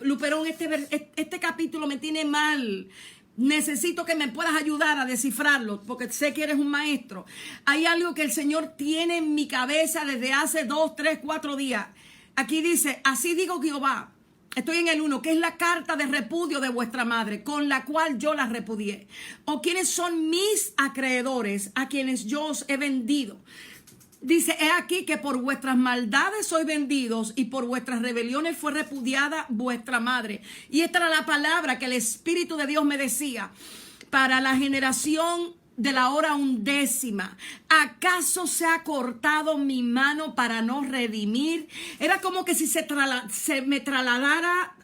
Luperón, este capítulo me tiene mal. Necesito que me puedas ayudar a descifrarlo, porque sé que eres un maestro. Hay algo que el Señor tiene en mi cabeza desde hace 2, 3, 4 días. Aquí dice, así digo Jehová. Estoy en el 1, que es la carta de repudio de vuestra madre, con la cual yo la repudié. O quienes son mis acreedores, a quienes yo os he vendido. Dice, he aquí que por vuestras maldades sois vendidos, y por vuestras rebeliones fue repudiada vuestra madre. Y esta era la palabra que el Espíritu de Dios me decía para la generación de la hora 11. ¿Acaso se ha cortado mi mano para no redimir? Era como que si se me trasladara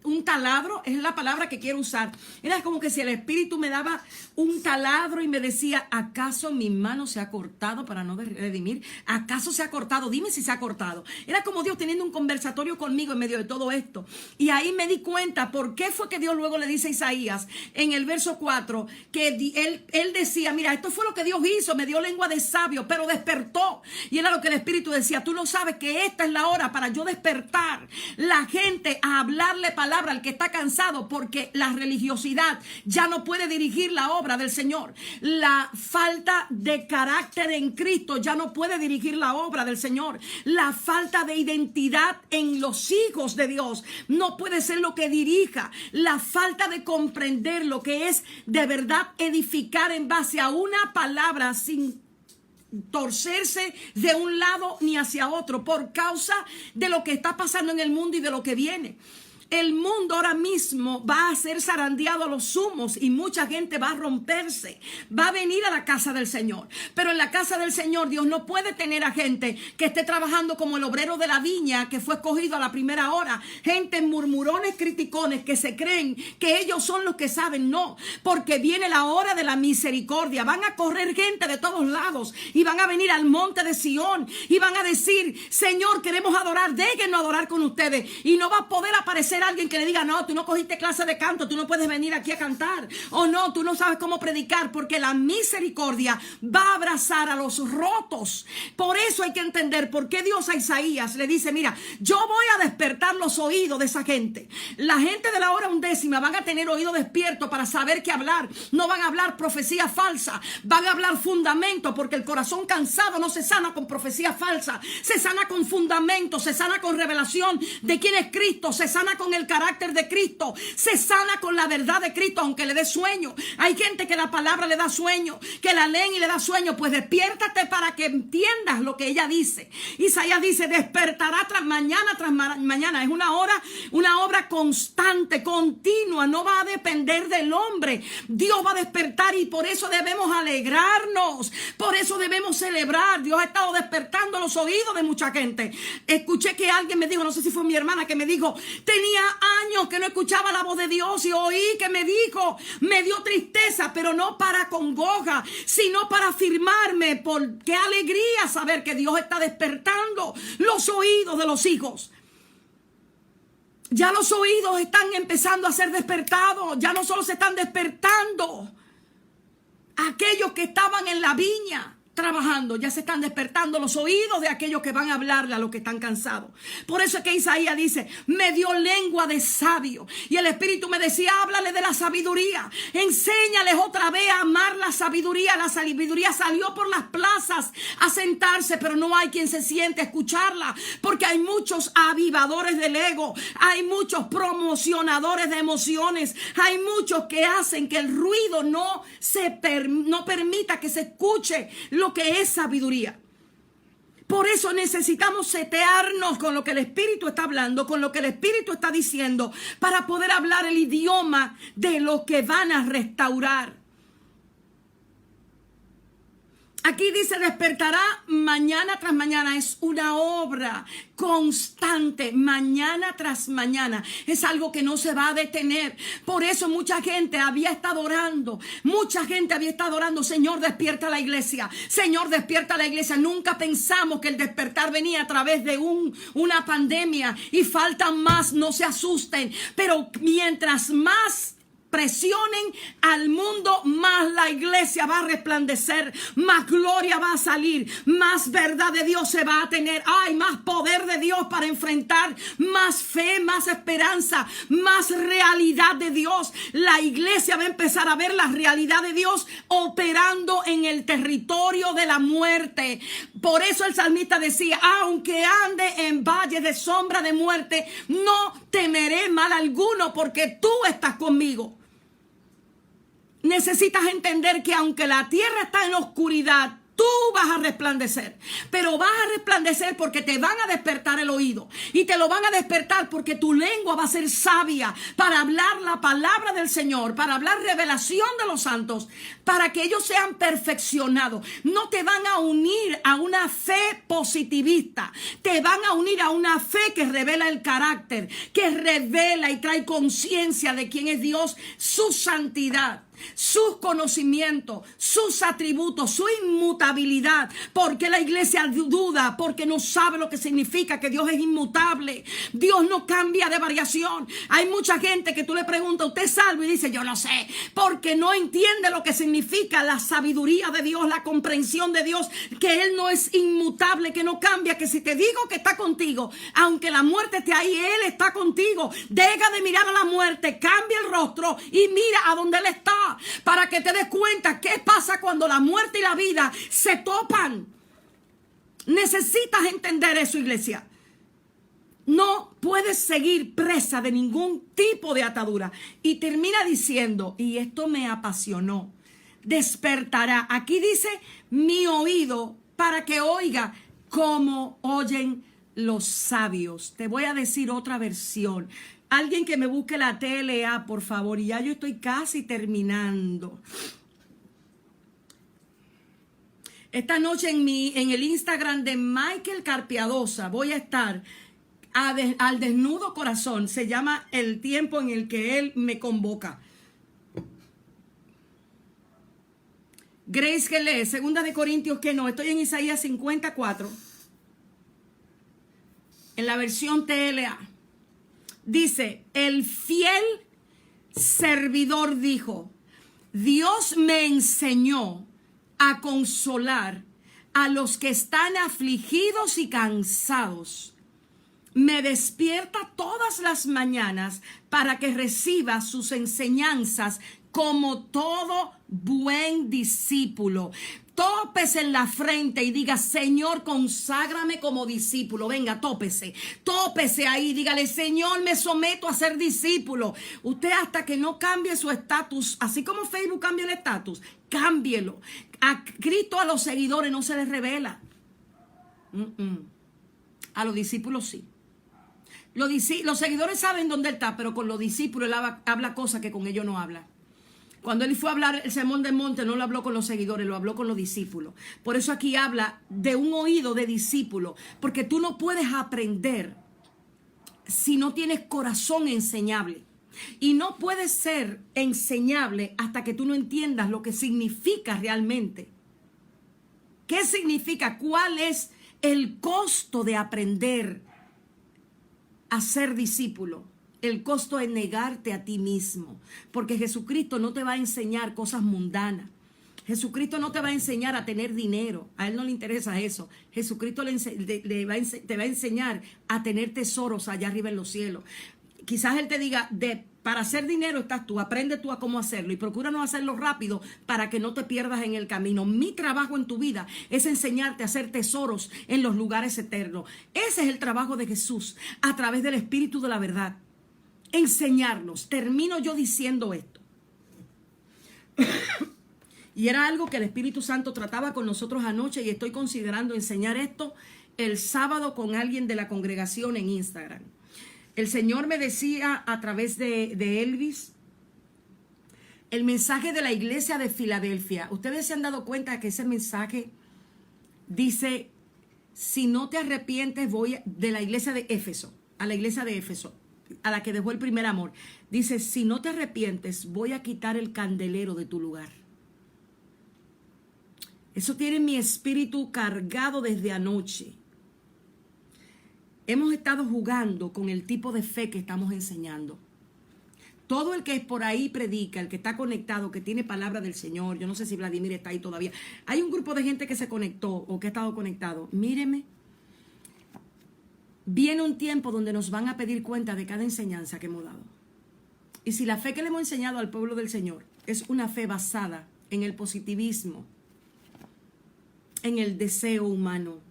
un taladro, es la palabra que quiero usar. Era como que si el Espíritu me daba un taladro y me decía, ¿acaso mi mano se ha cortado para no redimir? ¿Acaso se ha cortado? Dime si se ha cortado. Era como Dios teniendo un conversatorio conmigo en medio de todo esto. Y ahí me di cuenta por qué fue que Dios luego le dice a Isaías en el verso 4, que él decía, mira, esto fue lo que Dios hizo, me dio lengua de sabio, pero despertó. Y era lo que el Espíritu decía, tú no sabes que esta es la hora para yo despertar la gente a hablarle palabra al que está cansado, porque la religiosidad ya no puede dirigir la obra del Señor. La falta de carácter en Cristo ya no puede dirigir la obra del Señor. La falta de identidad en los hijos de Dios no puede ser lo que dirija. La falta de comprender lo que es de verdad edificar en base a una palabra sin torcerse de un lado ni hacia otro por causa de lo que está pasando en el mundo y de lo que viene. El mundo ahora mismo va a ser zarandeado a los humos y mucha gente va a romperse, va a venir a la casa del Señor. Pero en la casa del Señor Dios no puede tener a gente que esté trabajando como el obrero de la viña que fue escogido a la primera hora. Gente murmurones, criticones que se creen que ellos son los que saben. No, porque viene la hora de la misericordia. Van a correr gente de todos lados y van a venir al monte de Sión y van a decir, Señor, queremos adorar, déjennos adorar con ustedes. Y no va a poder aparecer alguien que le diga, no, tú no cogiste clase de canto, tú no puedes venir aquí a cantar, o no, tú no sabes cómo predicar, porque la misericordia va a abrazar a los rotos. Por eso hay que entender por qué Dios a Isaías le dice, mira, yo voy a despertar los oídos de esa gente. La gente de la hora 11 van a tener oído despierto para saber qué hablar. No van a hablar profecía falsa, van a hablar fundamento, porque el corazón cansado no se sana con profecía falsa, se sana con fundamento, se sana con revelación de quién es Cristo, se sana con con el carácter de Cristo, se sana con la verdad de Cristo, aunque le dé sueño. Hay gente que la palabra le da sueño, que la leen y le da sueño. Pues despiértate para que entiendas lo que ella dice. Isaías dice, despertará tras mañana. Es una obra constante, continua, no va a depender del hombre. Dios va a despertar y por eso debemos alegrarnos, por eso debemos celebrar. Dios ha estado despertando los oídos de mucha gente. Escuché que alguien me dijo, no sé si fue mi hermana, que me dijo, tenía años que no escuchaba la voz de Dios y oí que me dijo, me dio tristeza, pero no para congoja, sino para afirmarme. Por qué alegría saber que Dios está despertando los oídos de los hijos. Ya los oídos están empezando a ser despertados. Ya no solo se están despertando aquellos que estaban en la viña trabajando, ya se están despertando los oídos de aquellos que van a hablarle a los que están cansados. Por eso es que Isaías dice, me dio lengua de sabio. Y el Espíritu me decía, háblale de la sabiduría. Enséñales otra vez a amar la sabiduría. La sabiduría salió por las plazas a sentarse, pero no hay quien se siente a escucharla. Porque hay muchos avivadores del ego. Hay muchos promocionadores de emociones. Hay muchos que hacen que el ruido no permita que se escuche lo que es sabiduría. Por eso necesitamos setearnos con lo que el Espíritu está hablando, con lo que el Espíritu está diciendo, para poder hablar el idioma de lo que van a restaurar. Aquí dice, despertará mañana tras mañana. Es una obra constante, mañana tras mañana. Es algo que no se va a detener. Por eso mucha gente había estado orando. Señor, despierta la iglesia. Señor, despierta la iglesia. Nunca pensamos que el despertar venía a través de una pandemia. Y faltan más, no se asusten. Pero mientras más presionen al mundo, más la iglesia va a resplandecer, más gloria va a salir, más verdad de Dios se va a tener. Hay más poder de Dios para enfrentar, más fe, más esperanza, más realidad de Dios. La iglesia va a empezar a ver la realidad de Dios operando en el territorio de la muerte. Por eso el salmista decía, aunque ande en valle de sombra de muerte, no temeré mal alguno, porque tú estás conmigo. Necesitas entender que aunque la tierra está en oscuridad, tú vas a resplandecer. Pero vas a resplandecer porque te van a despertar el oído. Y te lo van a despertar porque tu lengua va a ser sabia para hablar la palabra del Señor, para hablar revelación de los santos, para que ellos sean perfeccionados. No te van a unir a una fe positivista. Te van a unir a una fe que revela el carácter, que revela y trae conciencia de quién es Dios, su santidad, sus conocimientos, sus atributos, su inmutabilidad. Porque la iglesia duda, porque no sabe lo que significa que Dios es inmutable. Dios no cambia de variación. Hay mucha gente que tú le preguntas, ¿usted es salvo? Y dice, yo no sé, porque no entiende lo que significa la sabiduría de Dios, la comprensión de Dios, que Él no es inmutable, que no cambia, que si te digo que está contigo, aunque la muerte esté ahí, Él está contigo. Deja de mirar a la muerte, cambia el rostro y mira a donde Él está, para que te des cuenta qué pasa cuando la muerte y la vida se topan. Necesitas entender eso, iglesia. No puedes seguir presa de ningún tipo de atadura. Y termina diciendo, y esto me apasionó, despertará. Aquí dice mi oído para que oiga como oyen los sabios. Te voy a decir otra versión. Alguien que me busque la TLA, por favor. Y ya yo estoy casi terminando. Esta noche en el Instagram de Michael Carpiadosa voy a estar al desnudo corazón. Se llama el tiempo en el que él me convoca. Grace que lee, 2 Corintios que no. Estoy en Isaías 54. En la versión TLA. Dice, el fiel servidor dijo, Dios me enseñó a consolar a los que están afligidos y cansados. Me despierta todas las mañanas para que reciba sus enseñanzas como todo buen discípulo. tópese en la frente y diga: Señor, conságrame como discípulo. Venga, tópese ahí, dígale: Señor, me someto a ser discípulo. Usted, hasta que no cambie su estatus, así como Facebook cambia el estatus, cámbielo. A Cristo, a los seguidores no se les revela. A los discípulos sí. Los seguidores saben dónde él está, pero con los discípulos él habla cosas que con ellos no habla. Cuando él fue a hablar el sermón del monte, no lo habló con los seguidores, lo habló con los discípulos. Por eso aquí habla de un oído de discípulo, porque tú no puedes aprender si no tienes corazón enseñable. Y no puedes ser enseñable hasta que tú no entiendas lo que significa realmente. ¿Qué significa? ¿Cuál es el costo de aprender a ser discípulo? El costo es negarte a ti mismo, porque Jesucristo no te va a enseñar cosas mundanas. Jesucristo no te va a enseñar a tener dinero, a él no le interesa eso. Jesucristo te va a enseñar a tener tesoros allá arriba en los cielos. Quizás él te diga: para hacer dinero estás tú, aprende tú a cómo hacerlo y procura no hacerlo rápido para que no te pierdas en el camino. Mi trabajo en tu vida es enseñarte a hacer tesoros en los lugares eternos. Ese es el trabajo de Jesús a través del Espíritu de la verdad. Enseñarnos. Termino yo diciendo esto. Y era algo que el Espíritu Santo trataba con nosotros anoche, y estoy considerando enseñar esto el sábado con alguien de la congregación en Instagram. El Señor me decía a través de Elvis el mensaje de la iglesia de Filadelfia. Ustedes se han dado cuenta que ese mensaje dice: si no te arrepientes, voy de la iglesia de Éfeso, a la iglesia de Éfeso, a la que dejó el primer amor. Dice: si no te arrepientes, voy a quitar el candelero de tu lugar. Eso tiene mi espíritu cargado desde anoche. Hemos estado jugando con el tipo de fe que estamos enseñando. Todo el que es por ahí predica, el que está conectado, que tiene palabra del Señor. Yo no sé si Vladimir está ahí todavía. Hay un grupo de gente que se conectó o que ha estado conectado. Míreme. Viene un tiempo donde nos van a pedir cuenta de cada enseñanza que hemos dado. Y si la fe que le hemos enseñado al pueblo del Señor es una fe basada en el positivismo, en el deseo humano,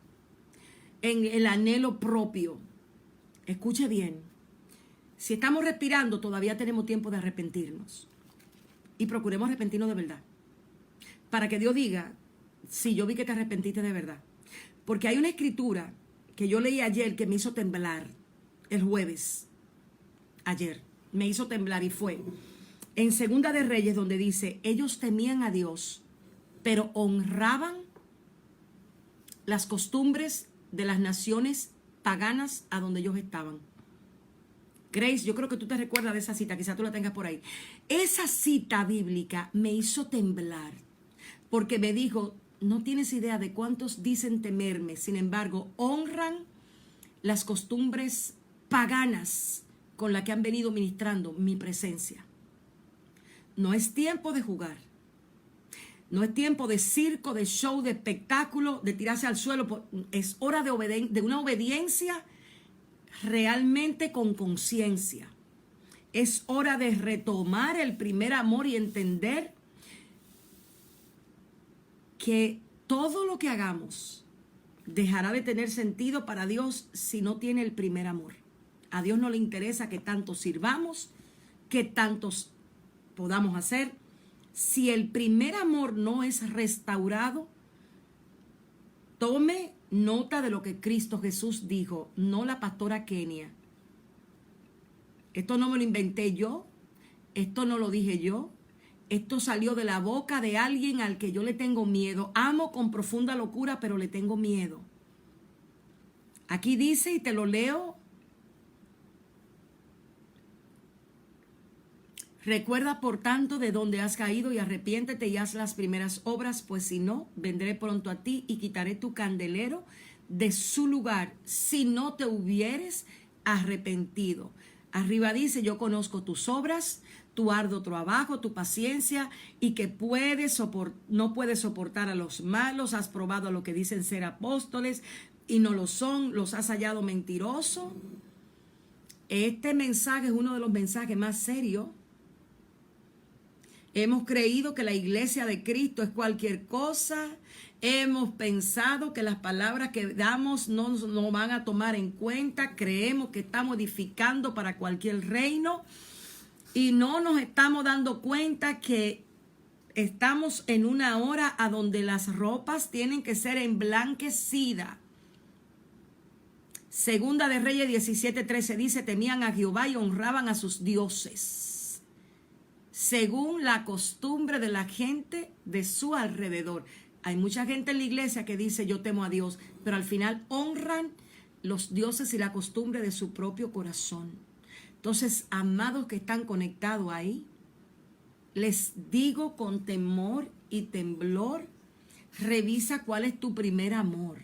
en el anhelo propio, escuche bien, si estamos respirando, todavía tenemos tiempo de arrepentirnos. Y procuremos arrepentirnos de verdad, para que Dios diga: sí, yo vi que te arrepentiste de verdad. Porque hay una escritura que yo leí ayer que me hizo temblar, el jueves, ayer, me hizo temblar, y fue en Segunda de Reyes, donde dice: ellos temían a Dios, pero honraban las costumbres de las naciones paganas a donde ellos estaban. Grace, yo creo que tú te recuerdas de esa cita, quizás tú la tengas por ahí. Esa cita bíblica me hizo temblar, porque me dijo: no tienes idea de cuántos dicen temerme, sin embargo, honran las costumbres paganas con las que han venido ministrando mi presencia. No es tiempo de jugar. No es tiempo de circo, de show, de espectáculo, de tirarse al suelo. Es hora de una obediencia realmente con conciencia. Es hora de retomar el primer amor y entender que todo lo que hagamos dejará de tener sentido para Dios si no tiene el primer amor. A Dios no le interesa que tanto sirvamos, que tantos podamos hacer. Si el primer amor no es restaurado, tome nota de lo que Cristo Jesús dijo, no la pastora Kenia. Esto no me lo inventé yo, esto no lo dije yo, esto salió de la boca de alguien al que yo le tengo miedo. Amo con profunda locura, pero le tengo miedo. Aquí dice, y te lo leo: recuerda por tanto de dónde has caído y arrepiéntete y haz las primeras obras, pues si no, vendré pronto a ti y quitaré tu candelero de su lugar si no te hubieres arrepentido. Arriba dice: yo conozco tus obras, tu arduo trabajo, tu paciencia, y que no puedes soportar a los malos. Has probado a lo que dicen ser apóstoles y no lo son, los has hallado mentirosos. Este mensaje es uno de los mensajes más serios. Hemos creído que la iglesia de Cristo es cualquier cosa. Hemos pensado que las palabras que damos no van a tomar en cuenta. Creemos que estamos edificando para cualquier reino. Y no nos estamos dando cuenta que estamos en una hora a donde las ropas tienen que ser emblanquecidas. Segunda de Reyes 17:13 dice, temían a Jehová y honraban a sus dioses, según la costumbre de la gente de su alrededor. Hay mucha gente en la iglesia que dice, yo temo a Dios, pero al final honran los dioses y la costumbre de su propio corazón. Entonces, amados que están conectados ahí, les digo con temor y temblor, revisa cuál es tu primer amor.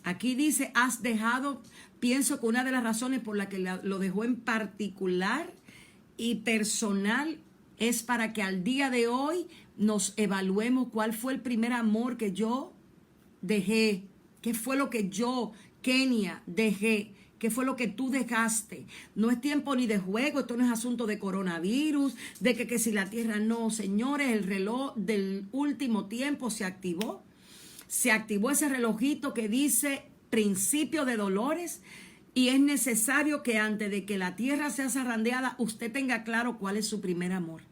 Aquí dice, has dejado, pienso que una de las razones por la que lo dejó en particular y personal es para que al día de hoy nos evaluemos cuál fue el primer amor que yo dejé, qué fue lo que yo, Kenia, dejé. ¿Qué fue lo que tú dejaste? No es tiempo ni de juego, esto no es asunto de coronavirus, de que si la tierra no, señores, el reloj del último tiempo se activó. Se activó ese relojito que dice principio de dolores y es necesario que antes de que la tierra sea zarandeada, usted tenga claro cuál es su primer amor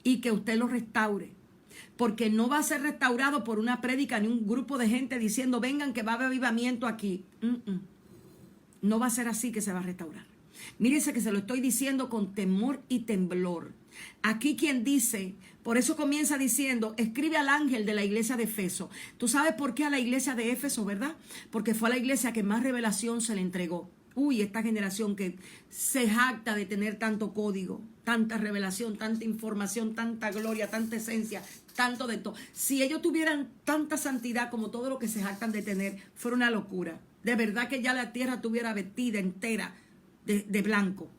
y que usted lo restaure. Porque no va a ser restaurado por una prédica ni un grupo de gente diciendo, vengan que va a haber avivamiento aquí. No va a ser así que se va a restaurar. Mírese que se lo estoy diciendo con temor y temblor. Aquí quien dice, por eso comienza diciendo, escribe al ángel de la iglesia de Éfeso. ¿Tú sabes por qué a la iglesia de Éfeso, verdad? Porque fue a la iglesia que más revelación se le entregó. Uy, esta generación que se jacta de tener tanto código, tanta revelación, tanta información, tanta gloria, tanta esencia, tanto de todo. Si ellos tuvieran tanta santidad como todo lo que se jactan de tener, fuera una locura. De verdad que ya la tierra estuviera vestida entera de blanco.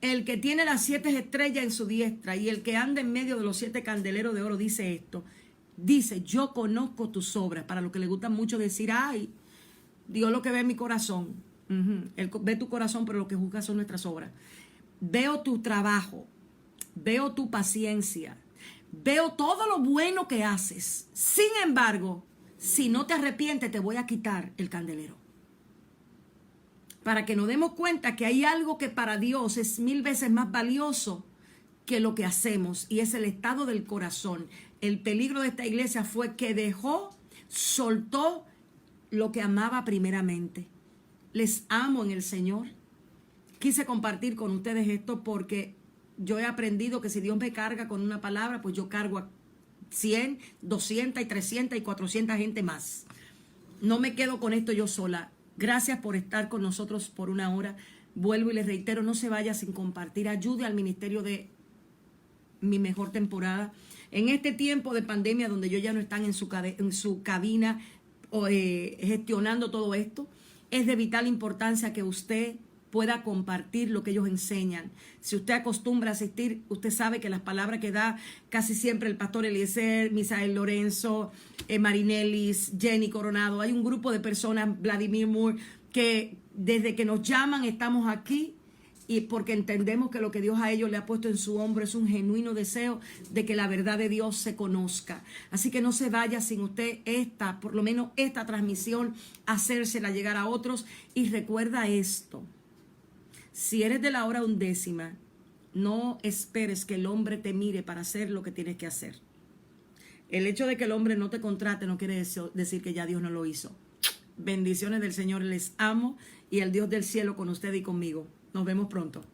El que tiene las 7 estrellas en su diestra y el que anda en medio de los 7 candeleros de oro dice esto. Dice, yo conozco tus obras. Para los que les gusta mucho decir, ay, Dios lo que ve en mi corazón. Él ve tu corazón, pero lo que juzga son nuestras obras. Veo tu trabajo, veo tu paciencia, veo todo lo bueno que haces. Sin embargo, si no te arrepientes, te voy a quitar el candelero. Para que nos demos cuenta que hay algo que para Dios es 1000 veces más valioso que lo que hacemos, y es el estado del corazón. El peligro de esta iglesia fue que soltó lo que amaba primeramente. Les amo en el Señor. Quise compartir con ustedes esto porque yo he aprendido que si Dios me carga con una palabra, pues yo cargo a 100, 200 y 300 y 400 gente más. No me quedo con esto yo sola. Gracias por estar con nosotros por una hora. Vuelvo y les reitero, no se vaya sin compartir. Ayude al ministerio de Mi Mejor Temporada. En este tiempo de pandemia donde ellos ya no están en su cabina gestionando todo esto, es de vital importancia que usted pueda compartir lo que ellos enseñan. Si usted acostumbra a asistir, usted sabe que las palabras que da casi siempre el pastor Eliezer, Misael Lorenzo, Marinelis, Jenny Coronado, hay un grupo de personas, Vladimir Moore, que desde que nos llaman estamos aquí, y porque entendemos que lo que Dios a ellos le ha puesto en su hombro es un genuino deseo de que la verdad de Dios se conozca. Así que no se vaya sin usted por lo menos esta transmisión, hacérsela llegar a otros. Y recuerda esto, si eres de la hora 11, no esperes que el hombre te mire para hacer lo que tienes que hacer. El hecho de que el hombre no te contrate no quiere decir que ya Dios no lo hizo. Bendiciones del Señor, les amo, y el Dios del cielo con usted y conmigo. Nos vemos pronto.